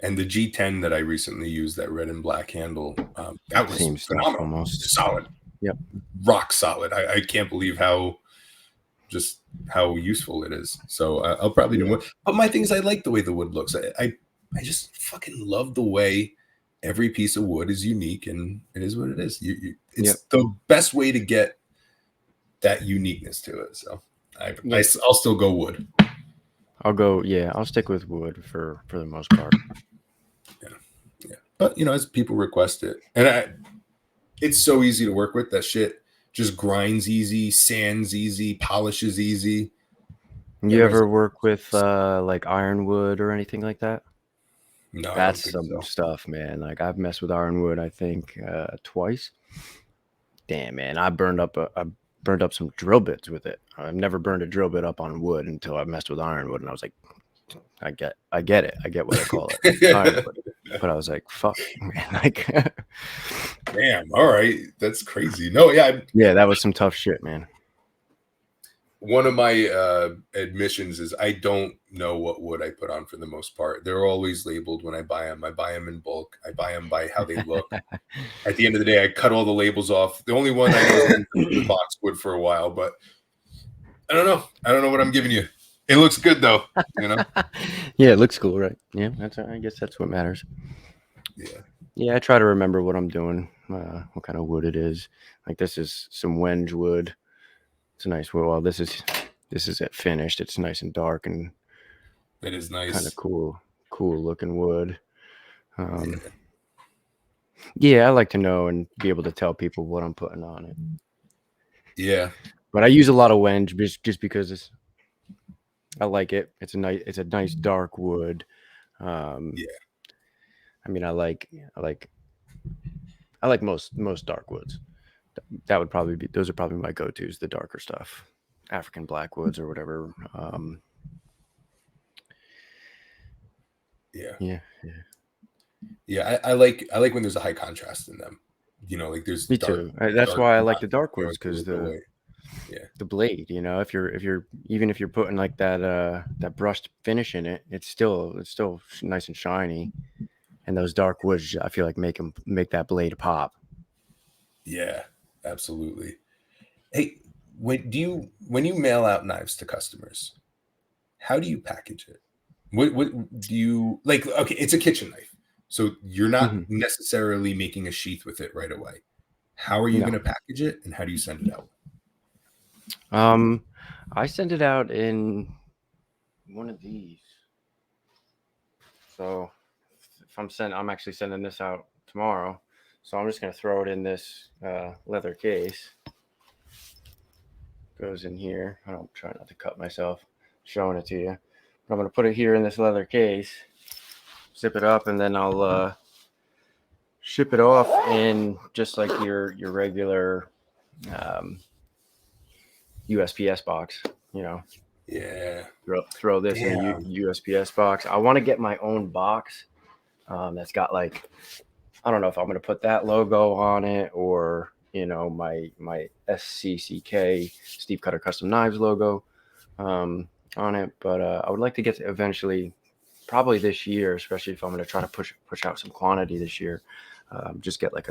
And the G10 that I recently used, that red and black handle, that was phenomenal. Almost solid. Yep. Rock solid. I can't believe how useful it is. So I'll probably do more. But my thing is, I like the way the wood looks. I just fucking love the way every piece of wood is unique, and it is what it is. It's the best way to get that uniqueness to it. So I'll still go wood. I'll stick with wood for the most part. Yeah. But as people request it, and it's so easy to work with. That shit just grinds easy, sands easy, polishes easy. You ever work with like ironwood or anything like that? No, that's some stuff, man. Like I've messed with ironwood, I think twice. Damn, man, I burned up some drill bits with it. I've never burned a drill bit up on wood until I messed with ironwood, and I was like, I get it. I get what I call it, ironwood. But I was like, fuck, man, like, damn, all right, that's crazy. No, yeah, that was some tough shit, man. One of my admissions is I don't know what wood I put on for the most part. They're always labeled when I buy them. I buy them in bulk. I buy them by how they look. At the end of the day, I cut all the labels off. The only one I know is the boxwood for a while, but I don't know. I don't know what I'm giving you. It looks good though, Yeah, it looks cool, right? Yeah, I guess that's what matters. Yeah, I try to remember what I'm doing, what kind of wood it is. Like this is some wenge wood. It's a nice wood. Well, this is it finished. It's nice and dark, and it is nice, kind of cool looking wood. Yeah, I like to know and be able to tell people what I'm putting on it. Yeah, but I use a lot of wenge just because I like it. It's a nice dark wood. I mean, I like most dark woods. That would probably be, those are probably my go-tos, the darker stuff, African blackwoods or whatever. I like when there's a high contrast in them. Like there's me too. That's why I like the dark woods, because the blade, if you're putting like that brushed finish in it, it's still nice and shiny. And those dark woods, I feel like make that blade pop. Yeah, absolutely. Hey, when you mail out knives to customers, how do you package it? What do you like? Okay, it's a kitchen knife, so you're not necessarily making a sheath with it right away. How are you going to package it, and how do you send it out? I send it out in one of these. So if I'm actually sending this out tomorrow. So I'm just going to throw it in this leather case. Goes in here. I don't try not to cut myself showing it to you. But I'm going to put it here in this leather case. zip it up, and then I'll ship it off in just like your regular USPS box. You know, Yeah. throw this in a USPS box. I want to get my own box that's got like, I don't know if I'm going to put that logo on it or, you know, my SCCK Steve Cutter Custom Knives logo on it. But I would like to get to eventually, probably this year, especially if I'm going to try to push out some quantity this year, just get like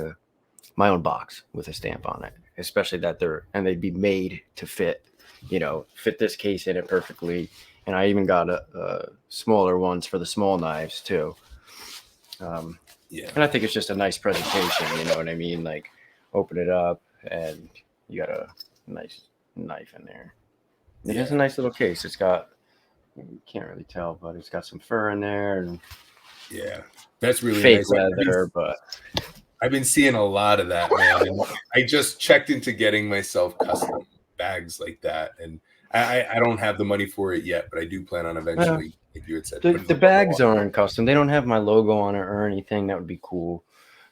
my own box with a stamp on it, especially that they'd be made to fit, you know, fit this case in it perfectly. And I even got a smaller ones for the small knives too. And I think it's just a nice presentation, you know what I mean? Like, open it up and you got a nice knife in there. It has a nice little case. It's got, you can't really tell, but it's got some fur in there and that's really fake nice. leather. But I've been seeing a lot of that, man. And I just checked into getting myself custom bags like that, and I don't have the money for it yet, but I do plan on eventually. Like you had said, the bags aren't custom. They don't have my logo on it or anything. That would be cool.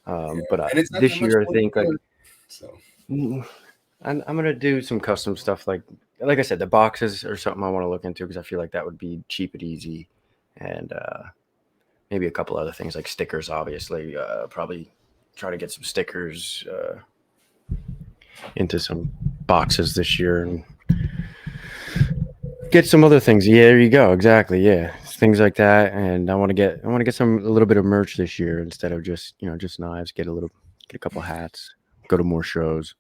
But this year, I think like, so I'm gonna do some custom stuff. Like I said, the boxes are something I want to look into because I feel like that would be cheap and easy, and maybe a couple other things like stickers. Obviously, probably try to get some stickers into some boxes this year and get some other things. Yeah, there you go. Exactly. Yeah, things like that. And I want to get a little bit of merch this year instead of just, you know, just knives. Get a couple hats. Go to more shows.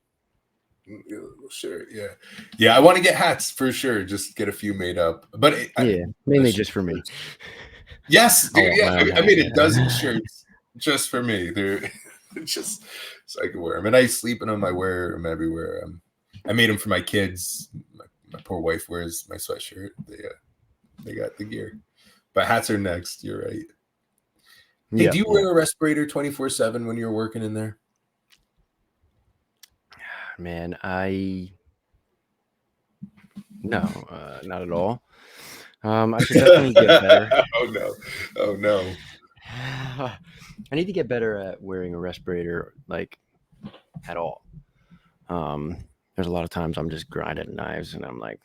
Sure. Yeah. I want to get hats for sure. Just get a few made up. But mainly just for me. Yes, dude. Yeah, I made a dozen shirts just for me. They're just so I can wear them, and I sleep in them. I wear them everywhere. I made them for my kids. My poor wife wears my sweatshirt. They got the gear, but hats are next. You're right. Hey, do you wear a respirator 24/7 when you're working in there? Man, no, not at all. I should definitely get better. Oh no. I need to get better at wearing a respirator, like, at all. There's a lot of times I'm just grinding knives and I'm like,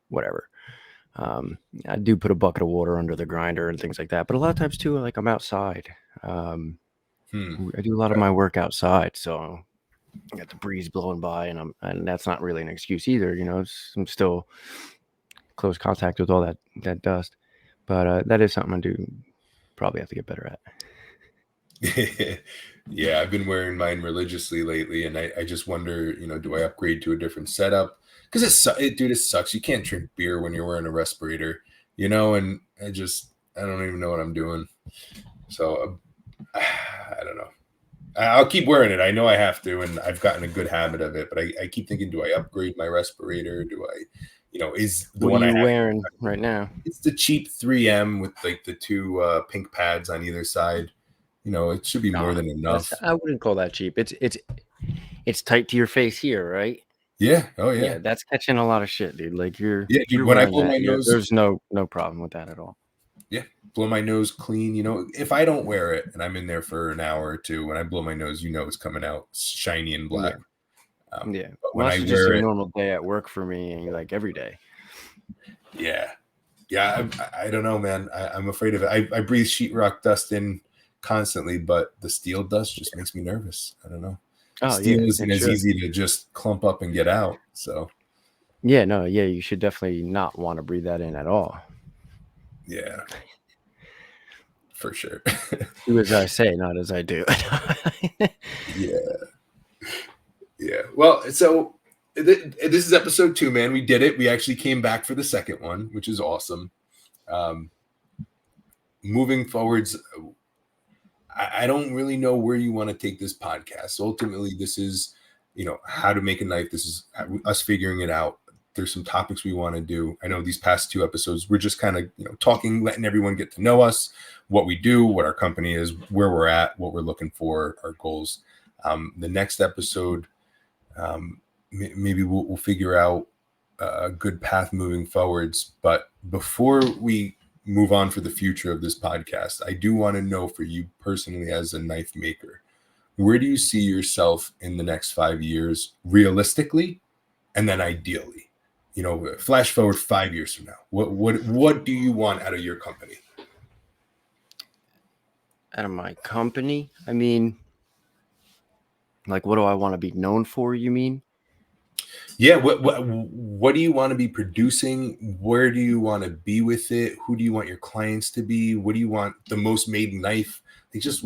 whatever. I do put a bucket of water under the grinder and things like that, but a lot of times too, like, I'm outside. I do a lot of my work outside, so I got the breeze blowing by, and that's not really an excuse either. You know, I'm still close contact with all that dust, but that is something I do probably have to get better at. Yeah, I've been wearing mine religiously lately, and I just wonder, you know, do I upgrade to a different setup? Because it sucks. You can't drink beer when you're wearing a respirator, you know, and I don't even know what I'm doing. So I don't know. I'll keep wearing it. I know I have to, and I've gotten a good habit of it. But I keep thinking, do I upgrade my respirator? Do I, you know, is the what one are you I have wearing right now? It's the cheap 3M with like the two pink pads on either side. You know, it should be more than enough. I wouldn't call that cheap. It's tight to your face here, right? Yeah. Oh yeah. Yeah, that's catching a lot of shit, dude. Like you're when I blow my nose, there's no problem with that at all. Yeah, blow my nose clean. You know, if I don't wear it and I'm in there for an hour or two, when I blow my nose, you know it's coming out shiny and black. Yeah. But when I wear just a normal day at work for me, and like every day. Yeah. I don't know, man. I'm afraid of it. I breathe sheetrock dust in constantly, but the steel dust just makes me nervous. I don't know. Steel isn't as easy to just clump up and get out. So. Yeah, you should definitely not want to breathe that in at all. Yeah. For sure. Do as I say, not as I do. Yeah. Well, so this is episode 2, man. We did it. We actually came back for the second one, which is awesome. Moving forwards, I don't really know where you want to take this podcast. Ultimately, this is, you know, how to make a knife. This is us figuring it out. There's some topics we want to do. I know these past 2 episodes, we're just kind of, you know, talking, letting everyone get to know us, what we do, what our company is, where we're at, what we're looking for, our goals. The next episode, maybe we'll figure out a good path moving forwards. But before we move on for the future of this podcast, I do want to know for you personally as a knife maker, where do you see yourself in the next 5 years realistically, and then ideally? You know, flash forward 5 years from now. What do you want out of your company? Out of my company, I mean, like, what do I want to be known for? You mean? Yeah, what do you want to be producing? Where do you want to be with it? Who do you want your clients to be? What do you want the most made knife? Like, just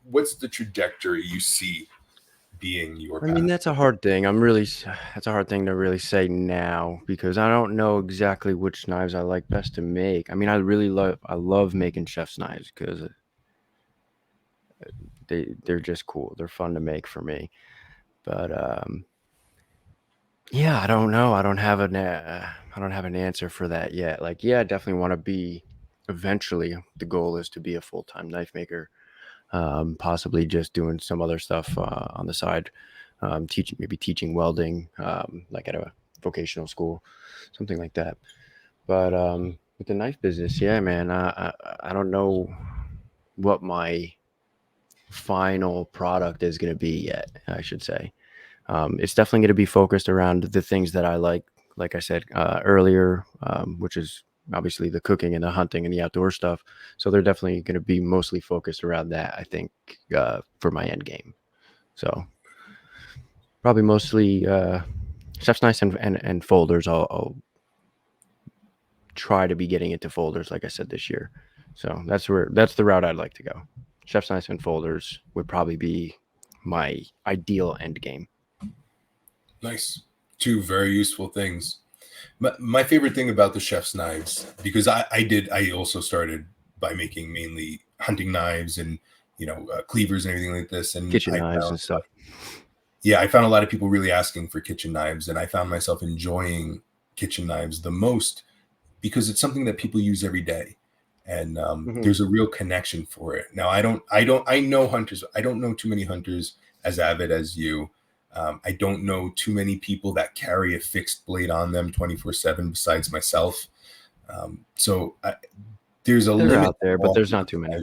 what's the trajectory you see being your path? I mean, that's a hard thing. That's a hard thing to really say now because I don't know exactly which knives I like best to make. I mean, I love making chef's knives because they're just cool. They're fun to make for me. But yeah, I don't know. I don't have an answer for that yet. Like, yeah, I definitely want to be. Eventually, the goal is to be a full-time knife maker. Possibly just doing some other stuff on the side, teaching welding, like at a vocational school, something like that. But with the knife business, yeah, man, I don't know what my final product is going to be yet, I should say. It's definitely going to be focused around the things that I like I said earlier, which is obviously the cooking and the hunting and the outdoor stuff. So they're definitely going to be mostly focused around that, I think, for my end game. So probably mostly chef's knives and folders. I'll try to be getting into folders, like I said, this year. So that's the route I'd like to go. Chef's knives and folders would probably be my ideal end game. Nice. Two very useful things. My favorite thing about the chef's knives, because I also started by making mainly hunting knives and, you know, cleavers and everything like this. And kitchen knives and stuff. Yeah, I found a lot of people really asking for kitchen knives, and I found myself enjoying kitchen knives the most because it's something that people use every day. And there's a real connection for it. Now, I know hunters. I don't know too many hunters as avid as you. I don't know too many people that carry a fixed blade on them 24/7 besides myself. So there's a limit out there, but there's not too many.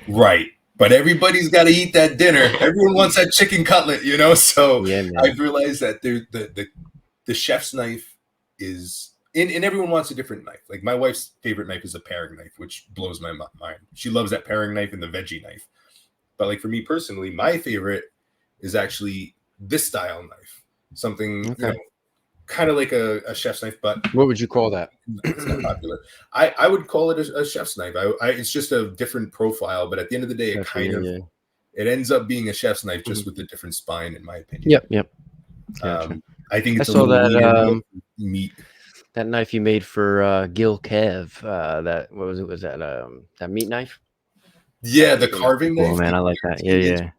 Right. But everybody's got to eat that dinner. Everyone wants that chicken cutlet, you know? So yeah, I've realized that the chef's knife is, and everyone wants a different knife. Like my wife's favorite knife is a paring knife, which blows my mind. She loves that paring knife and the veggie knife. But like for me personally, my favorite is actually this style knife. Something, you know, kind of like a chef's knife, but what would you call that? It's not popular. I would call it a chef's knife. It's just a different profile, but at the end of the day, it ends up being a chef's knife just with a different spine, in my opinion. Yep. Gotcha. I think it's I saw that meat. That knife you made for Gil Kev. That what was it? Was that that meat knife? Yeah, the carving knife. Oh man, I like that. Yeah.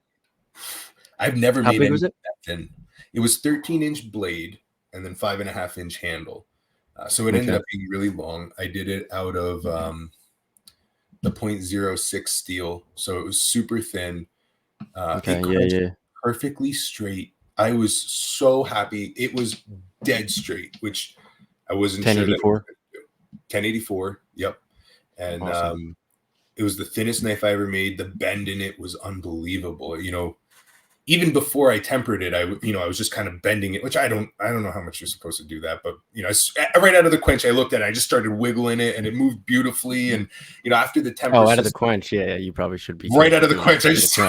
I've never made anything that thin. It was 13-inch blade and then 5.5-inch handle. So it ended up being really long. I did it out of the 0.06 steel, so it was super thin. Perfectly straight. I was so happy. It was dead straight, which I wasn't 1084. Sure. 1084. Yep. And awesome. It was the thinnest knife I ever made. The bend in it was unbelievable. You know, even before I tempered it, I was just kind of bending it, which I don't know how much you're supposed to do that, but you know, right out of the quench, I looked at it, I just started wiggling it, and it moved beautifully. And you know, after the temper, out of the quench, yeah, you probably should be right out of the quench. I just dude,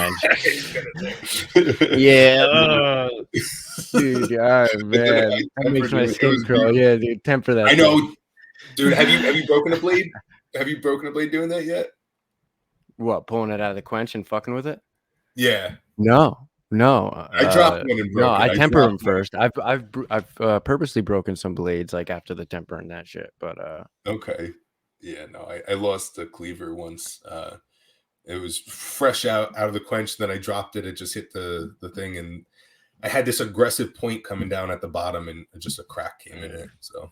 man, that makes my skin crawl. Yeah, dude, temper that. I know, dude. Have you broken a blade? Have you broken a blade doing that yet? What, pulling it out of the quench and fucking with it? Yeah. No. I dropped one and broke it. I temper them first. I've purposely broken some blades like after the temper and that shit. But okay, yeah, no, I lost the cleaver once. It was fresh out of the quench. Then I dropped it. It just hit the thing, and I had this aggressive point coming down at the bottom, and just a crack came in it. So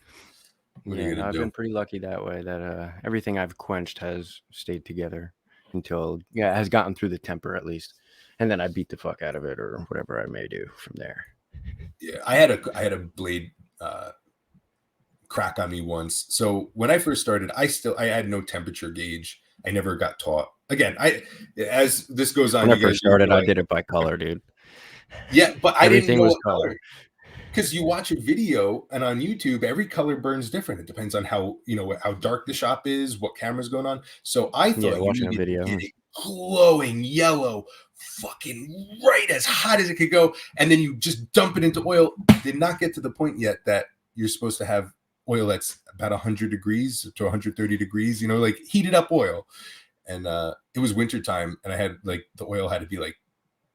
I've been pretty lucky that way. That everything I've quenched has stayed together until has gotten through the temper at least. And then I beat the fuck out of it or whatever I may do from there. Yeah, I had a blade crack on me once. So when I first started, I had no temperature gauge. I never got taught. Again, as this goes on, When I you guys first started, I realize, did it by color, dude. yeah, but I didn't Everything know was what color. color. Because you watch a video and on YouTube, every color burns different. It depends on how, how dark the shop is, what camera's going on. So I Yeah, thought you watching a needed to video. get it glowing yellow, fucking right as hot as it could go. And then you just dump it into oil. Did not get to the point yet that you're supposed to have oil that's about 100 degrees to 130 degrees, like heated up oil. And it was wintertime and I had the oil had to be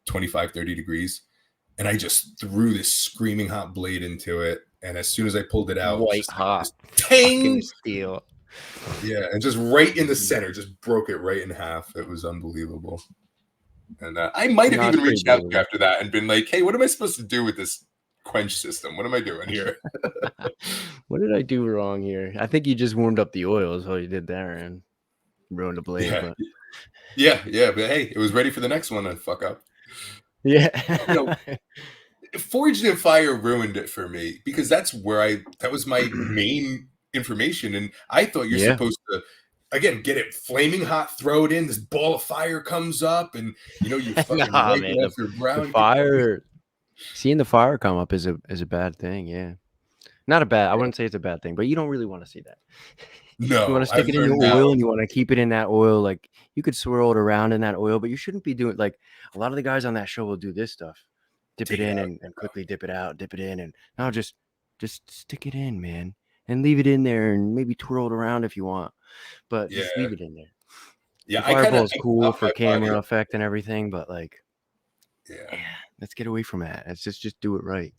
25, 30 degrees. And I just threw this screaming hot blade into it. And as soon as I pulled it out, White just hot ting! steel. Yeah, and just right in the center, just broke it right in half. It was unbelievable. And I might have even reached out to you after that and been like, hey, what am I supposed to do with this quench system? What am I doing here? What did I do wrong here? I think you just warmed up the oil is all you did there and ruined the blade. Yeah. But Yeah. But hey, it was ready for the next one to fuck up. yeah. Forged in Fire ruined it for me because that was my main information. And I thought you're supposed to, again, get it flaming hot, throw it in, this ball of fire comes up and, you fucking wipe it off your brow. The fire, seeing the fire come up is a bad thing. Yeah. Not a bad, I wouldn't say it's a bad thing, but you don't really want to see that. No, you want to stick it in your oil and you want to keep it in that oil. Like you could swirl it around in that oil, but you shouldn't be doing a lot of the guys on that show will do this stuff. Dip it in and quickly dip it out, dip it in. And now just stick it in, man. And leave it in there and maybe twirl it around if you want. But just leave it in there. Yeah, the fireball is cool for camera effect and everything, but yeah, let's get away from that. Let's just do it right.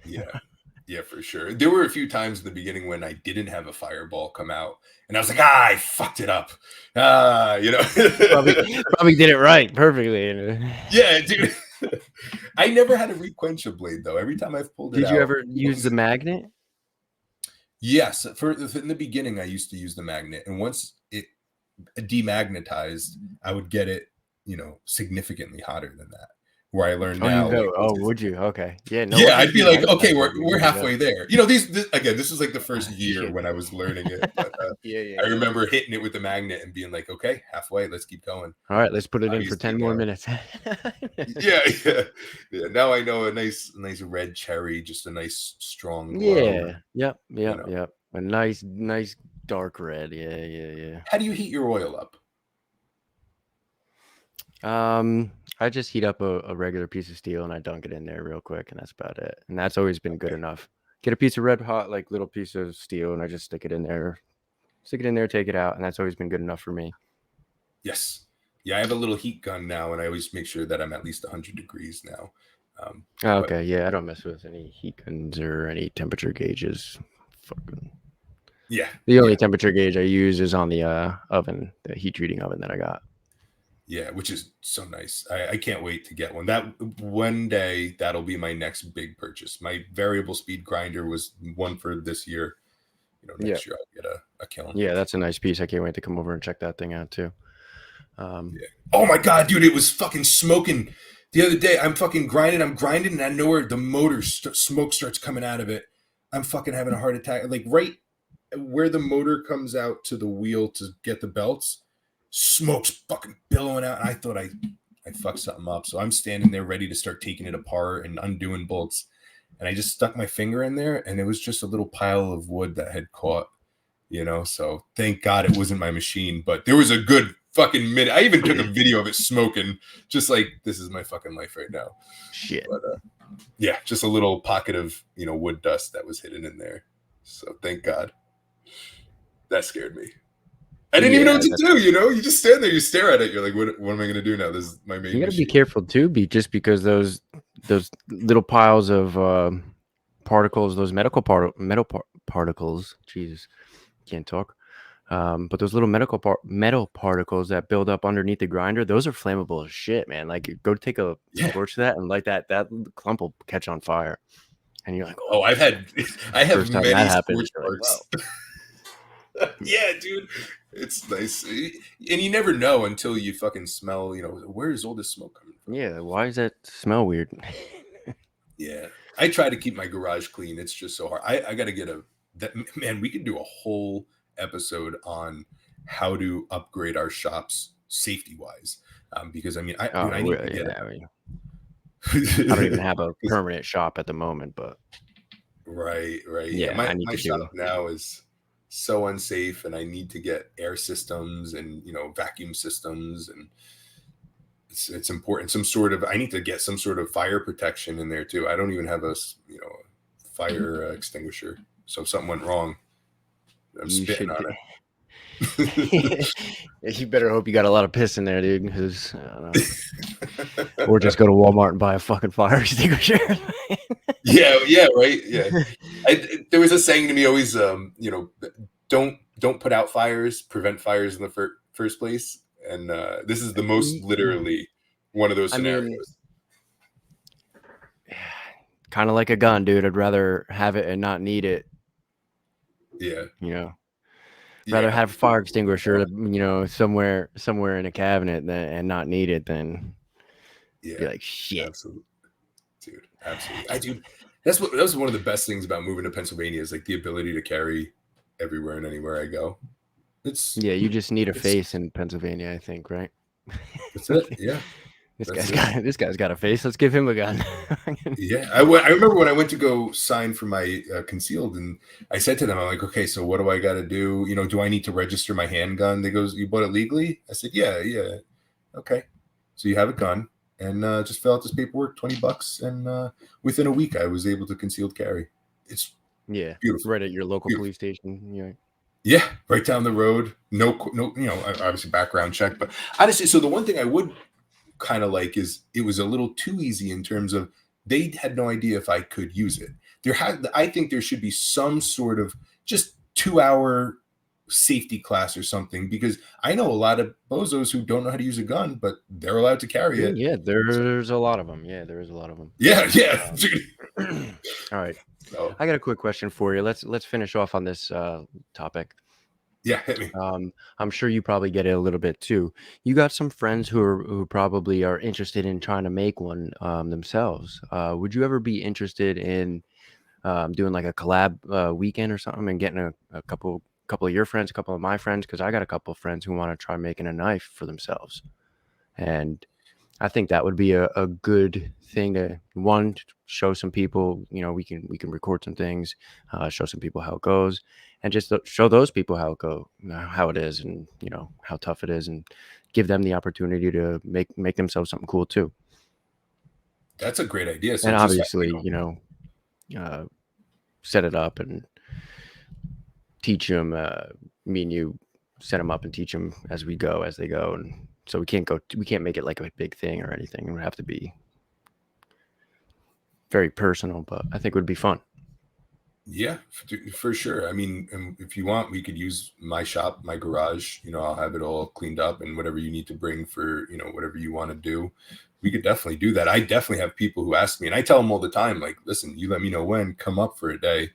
Yeah, for sure. There were a few times in the beginning when I didn't have a fireball come out, and I was like, I fucked it up. probably did it right perfectly. Yeah, dude. I never had a requench a blade though. Every time I've pulled it out. Did you ever use the magnet? Yes, in the beginning I used to use the magnet, and once it demagnetized, I would get it, significantly hotter than that. Where I learned now. Would you? Okay. Yeah. No, yeah, I'd be like, okay, we're halfway there. This is like the first year when I was learning it. But, I remember hitting it with the magnet and being like, okay, halfway, let's keep going. All right, let's put it in for 10 more minutes. yeah. Now I know a nice red cherry, just a nice strong glow. Yeah. Yep. A nice dark red. Yeah. How do you heat your oil up? I just heat up a regular piece of steel and I dunk it in there real quick, and that's about it. And that's always been good enough. Get a piece of red hot, little piece of steel, and I just stick it in there, take it out, and that's always been good enough for me. Yes. Yeah, I have a little heat gun now, and I always make sure that I'm at least 100 degrees now. Okay, yeah, I don't mess with any heat guns or any temperature gauges. Yeah. The only temperature gauge I use is on the oven, the heat treating oven that I got. Yeah, which is so nice. I can't wait to get one. That one day, that'll be my next big purchase. My variable speed grinder was one for this year. Next year I'll get a kiln. Yeah, that's a nice piece. I can't wait to come over and check that thing out too. Oh my god, dude, it was fucking smoking the other day. I'm fucking grinding, and I know where the motor smoke starts coming out of it. I'm fucking having a heart attack. Right where the motor comes out to the wheel to get the belts. Smoke's fucking billowing out, and I thought I fucked something up. So I'm standing there ready to start taking it apart and undoing bolts, and I just stuck my finger in there, and it was just a little pile of wood that had caught, so thank God it wasn't my machine. But there was a good fucking minute. I even took a video of it smoking, just like this is my fucking life right now. Shit. But yeah, just a little pocket of wood dust that was hidden in there. So thank God. That scared me. I didn't even know what to do, You just stand there, you stare at it. You're like, what am I going to do now? This is my main. You got to be careful too, just because those little piles of particles, those metal particles. Jesus, can't talk. But those little metal particles that build up underneath the grinder, those are flammable as shit, man. Go take a torch to that and light that clump will catch on fire. And you're like, I have many scorch marks. Yeah, dude, it's nice, and you never know until you fucking smell. Where is all this smoke coming from? Yeah, why does that smell weird? Yeah, I try to keep my garage clean. It's just so hard. I got to get a that, man, we could do a whole episode on how to upgrade our shops safety wise. Because I mean, I need to get yeah, I don't even have a permanent shop at the moment, but right. Yeah, yeah, I need my to shop do. now is so unsafe, and I need to get air systems and vacuum systems, and it's important. Some sort of, I need to get some sort of fire protection in there too. I don't even have a fire extinguisher, so if something went wrong, I'm You spitting should. on it. You better hope you got a lot of piss in there, dude. Because or just go to Walmart and buy a fucking fire extinguisher. Yeah, right. Yeah, there was a saying to me always, don't put out fires, prevent fires in the first place. And this is the most literally one of those I mean, scenarios. kind of like a gun, dude. I'd rather have it and not need it. Yeah. Rather have a fire extinguisher, somewhere in a cabinet and not need it than be like, shit. Absolutely, dude. Absolutely. That was one of the best things about moving to Pennsylvania is like the ability to carry everywhere and anywhere I go. You just need a face in Pennsylvania, I think, right? That's it. Yeah. This guy's got a face. Let's give him a gun. Yeah, I remember when I went to go sign for my concealed, and I said to them, I'm like, okay, so what do I got to do? Do I need to register my handgun? They goes, you bought it legally? I said, yeah. Okay, so you have a gun, and just fill out this paperwork, $20, and within a week I was able to concealed carry. It's beautiful. Right at your local police station. Yeah, right down the road. No, obviously background check, but honestly, so the one thing I would kind of like is it was a little too easy in terms of they had no idea if I could use it. I think there should be some sort of just 2-hour safety class or something, because I know a lot of bozos who don't know how to use a gun, but they're allowed to carry it. Yeah, there's a lot of them. Yeah, there is a lot of them. Yeah. All right. So, I got a quick question for you. Let's finish off on this topic. Yeah, hit me. I'm sure you probably get it a little bit too. You got some friends who probably are interested in trying to make one themselves. Would you ever be interested in doing like a collab weekend or something, and getting a couple of your friends, a couple of my friends? Because I got a couple of friends who want to try making a knife for themselves, and I think that would be a good thing to show some people. We can record some things, show some people how it goes, and just show those people how it is, and how tough it is, and give them the opportunity to make themselves something cool too. That's a great idea. So and obviously, set it up and teach them. Me and you set them up and teach them as they go, and so we can't make it like a big thing or anything. It would have to be very personal, but I think it would be fun. Yeah, for sure. I mean, if you want, we could use my shop, my garage. I'll have it all cleaned up, and whatever you need to bring for, whatever you want to do, we could definitely do that. I definitely have people who ask me, and I tell them all the time, like, listen, you let me know when, come up for a day.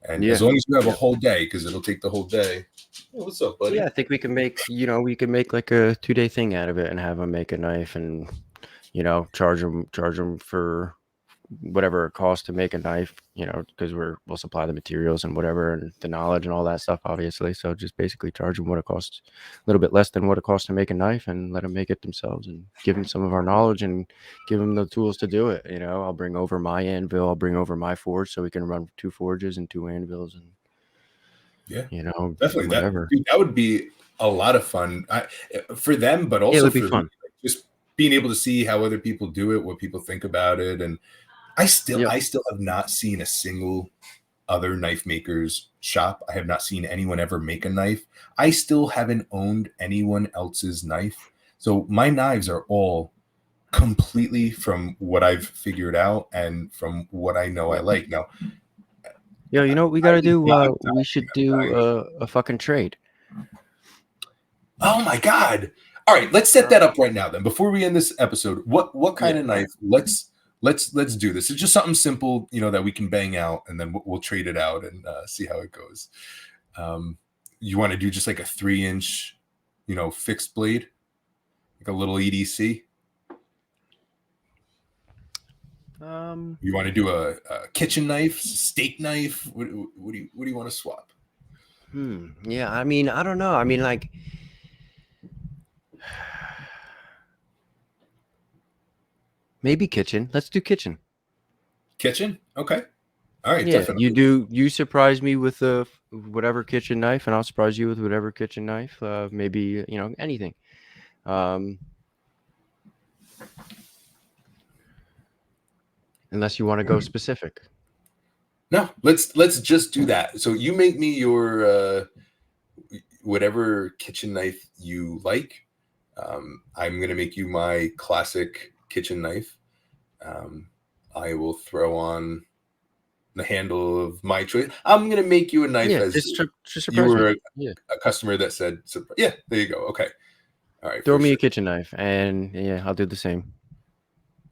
And as long as you have a whole day, because it'll take the whole day. Hey, what's up, buddy? Yeah, I think we can make, like a 2-day thing out of it and have them make a knife, and, charge them for whatever it costs to make a knife, because we'll supply the materials and whatever, and the knowledge and all that stuff, obviously. So just basically charge them what it costs, a little bit less than what it costs to make a knife, and let them make it themselves, and give them some of our knowledge and give them the tools to do it. I'll bring over my anvil, I'll bring over my forge, so we can run 2 forges and 2 anvils, and definitely whatever. That would be a lot of fun for them, but also for fun. Just being able to see how other people do it, what people think about it. And I still have not seen a single other knife maker's shop. I have not seen anyone ever make a knife. I still haven't owned anyone else's knife. So my knives are all completely from what I've figured out and from what I know I like. Now, you know what we got to do? We should do a fucking trade. Oh my God. All right, let's set that up right now then. Before we end this episode, what kind of knife? Let's do this. It's just something simple, that we can bang out, and then we'll trade it out and see how it goes. You want to do just like a 3-inch, fixed blade, like a little EDC? You want to do a kitchen knife, steak knife? What do you want to swap? Yeah, I mean, I don't know. I mean, like, maybe kitchen. Let's do kitchen. Kitchen? Okay. All right, Yeah, definitely. you surprise me with whatever kitchen knife, and I'll surprise you with whatever kitchen knife. Maybe, anything. Unless you want to go specific. No, let's just do that. So you make me your whatever kitchen knife you like. I'm gonna make you my classic kitchen knife. I will throw on the handle of my choice. I'm gonna make you a knife Yeah, as just you surprise me. were Yeah, a customer that said, yeah, there you go. Okay. All right, throw for me a sure. kitchen knife, and yeah, I'll do the same.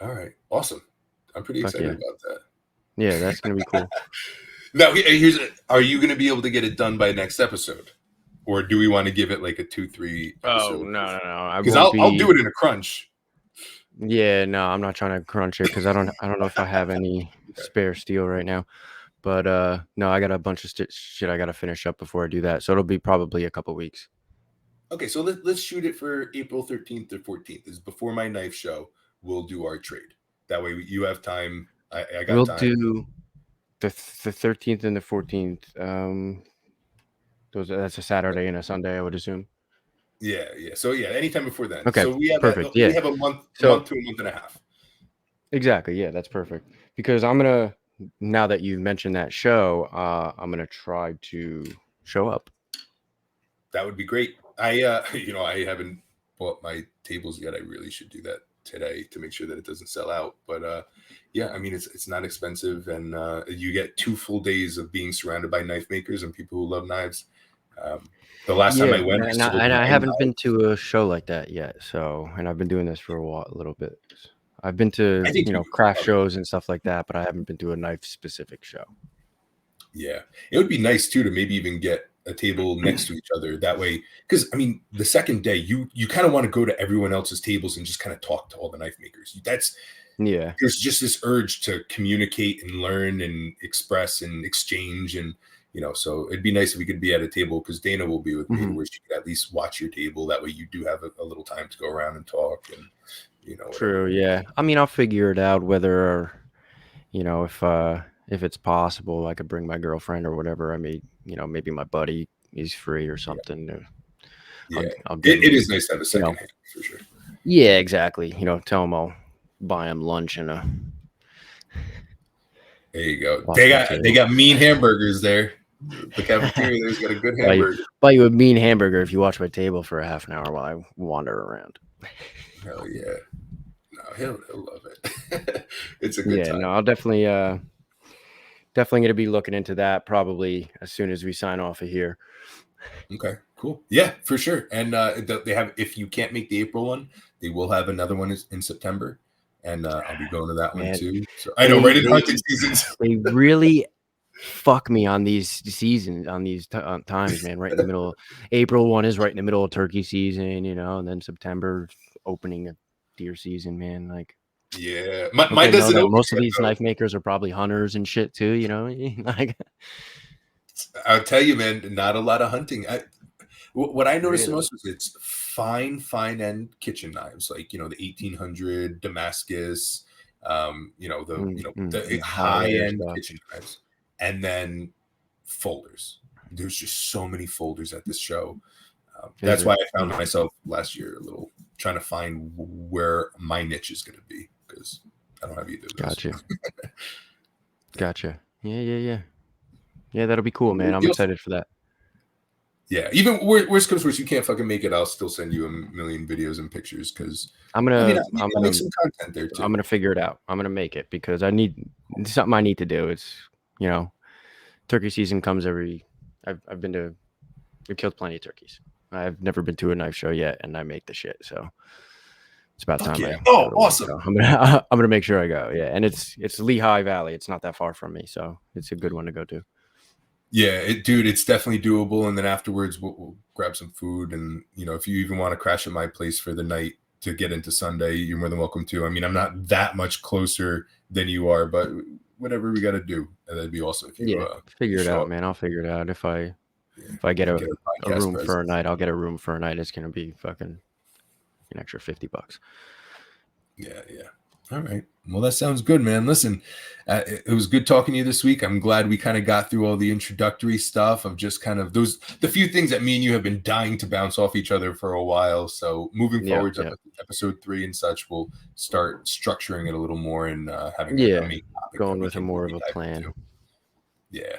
All right, awesome. I'm pretty Fuck excited yeah, about that. yeah, that's gonna be cool. Now, are you going to be able to get it done by next episode? Or do we want to give it like a 2-3 Oh episode? no, I Because won't I'll do be. it in a crunch. Yeah, no, I'm not trying to crunch it because I don't know if I have any spare steel right now. But no, I got a bunch of shit I got to finish up before I do that. So it'll be probably a couple weeks. Okay, so let's shoot it for April 13th or 14th. Is before my knife show. We'll do our trade. That way you have time. I got We'll time. do the 13th and the 14th. That's a Saturday and a Sunday, I would assume. Yeah. So yeah, anytime before then. Okay, So we have perfect. we Yeah. have a month So to a month and a half. exactly, yeah, that's perfect. Because now that you mentioned that show, I'm gonna try to show up. That would be great. I I haven't bought my tables yet. I really should do that today to make sure that it doesn't sell out. But yeah, I mean it's not expensive, and you get 2 full days of being surrounded by knife makers and people who love knives. The last time I Yeah, went, I sold and I 9 haven't been knives. to a show like that yet. So, and I've been doing this for a little bit. I've been to, I think you craft love it. shows and stuff like that, but I haven't been to a knife specific show. Yeah, it would be nice too to maybe even get a table next to each other. That way, because I mean, the second day you kind of want to go to everyone else's tables and just kind of talk to all the knife makers. Yeah. There's just this urge to communicate and learn and express and exchange, and so it'd be nice if we could be at a table, because Dana will be with me, to Mhm. where she could at least watch your table. That way you do have a little time to go around and talk, and whatever. True. Yeah. I mean, I'll figure it out whether, if it's possible, I could bring my girlfriend or whatever. I mean, maybe my buddy is free or Yeah, something. yeah. I'll get It him, is nice to have a second hand for sure. yeah, exactly. Tell him I'll buy him lunch and There you go. watch They my got table. mean hamburgers there. The cafeteria there's got a good buy you, hamburger. buy you a mean hamburger if you watch my table for a half an hour while I wander around. Hell yeah. No, he'll love it. It's a good Yeah, time. no, I'll definitely gonna be looking into that probably as soon as we sign off of here. Okay, cool. Yeah, for sure. And they have, if you can't make the April one, they will have another one in September, and I'll be going to that one Man, too. So I know, they right in they hunting seasons. they really fuck me on these seasons, on these times, man. Right in the middle. April one is right in the middle of turkey season, and then September opening of deer season, man. Like, Yeah, don't mine they know doesn't that open most of yet these though. knife makers are probably hunters and shit too? Like, I'll tell you, man, not a lot of hunting. What I noticed the really. most was it's fine end kitchen knives, like the 1800 Damascus, the high Higher end stuff. kitchen knives, and then folders. There's just so many folders at this show. Is That's why there? I found myself last year a little trying to find where my niche is going to be, because I don't have either of those. Gotcha. Yeah. That'll be cool, man. I'm excited for that. Yeah, even worst comes worst, you can't fucking make it. I'll still send you a million videos and pictures, because I'm I mean, gonna I'll I'm make gonna some content there I'm too. gonna figure it out. I'm gonna make it because it's something I need to do. It's turkey season comes I've been to I've killed plenty of turkeys. I've never been to a knife show yet, and I make the shit. So it's about Fuck time yeah! I Oh, go to one. awesome! So I'm gonna make sure I go. Yeah, and it's Lehigh Valley. It's not that far from me, so it's a good one to go to. Yeah, dude, it's definitely doable. And then afterwards, we'll grab some food, and if you even want to crash at my place for the night, to get into Sunday, you're more than welcome to. I mean, I'm not that much closer than you are, but whatever we got to do, that'd be awesome if you figure it show out, up. man. I'll figure it out. If I get a room for a night, I'll get a room for a night. It's gonna be fucking an extra $50. Yeah. All right. Well, that sounds good, man. Listen, it was good talking to you this week. I'm glad we kind of got through all the introductory stuff of just kind of the few things that me and you have been dying to bounce off each other for a while. So moving forward to episode 3 and such, we'll start structuring it a little more and having a main topic going with more of a plan. Into. Yeah.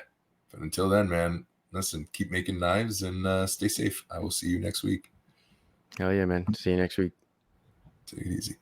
But until then, man, listen, keep making knives and stay safe. I will see you next week. Hell yeah, man. See you next week. Take it easy.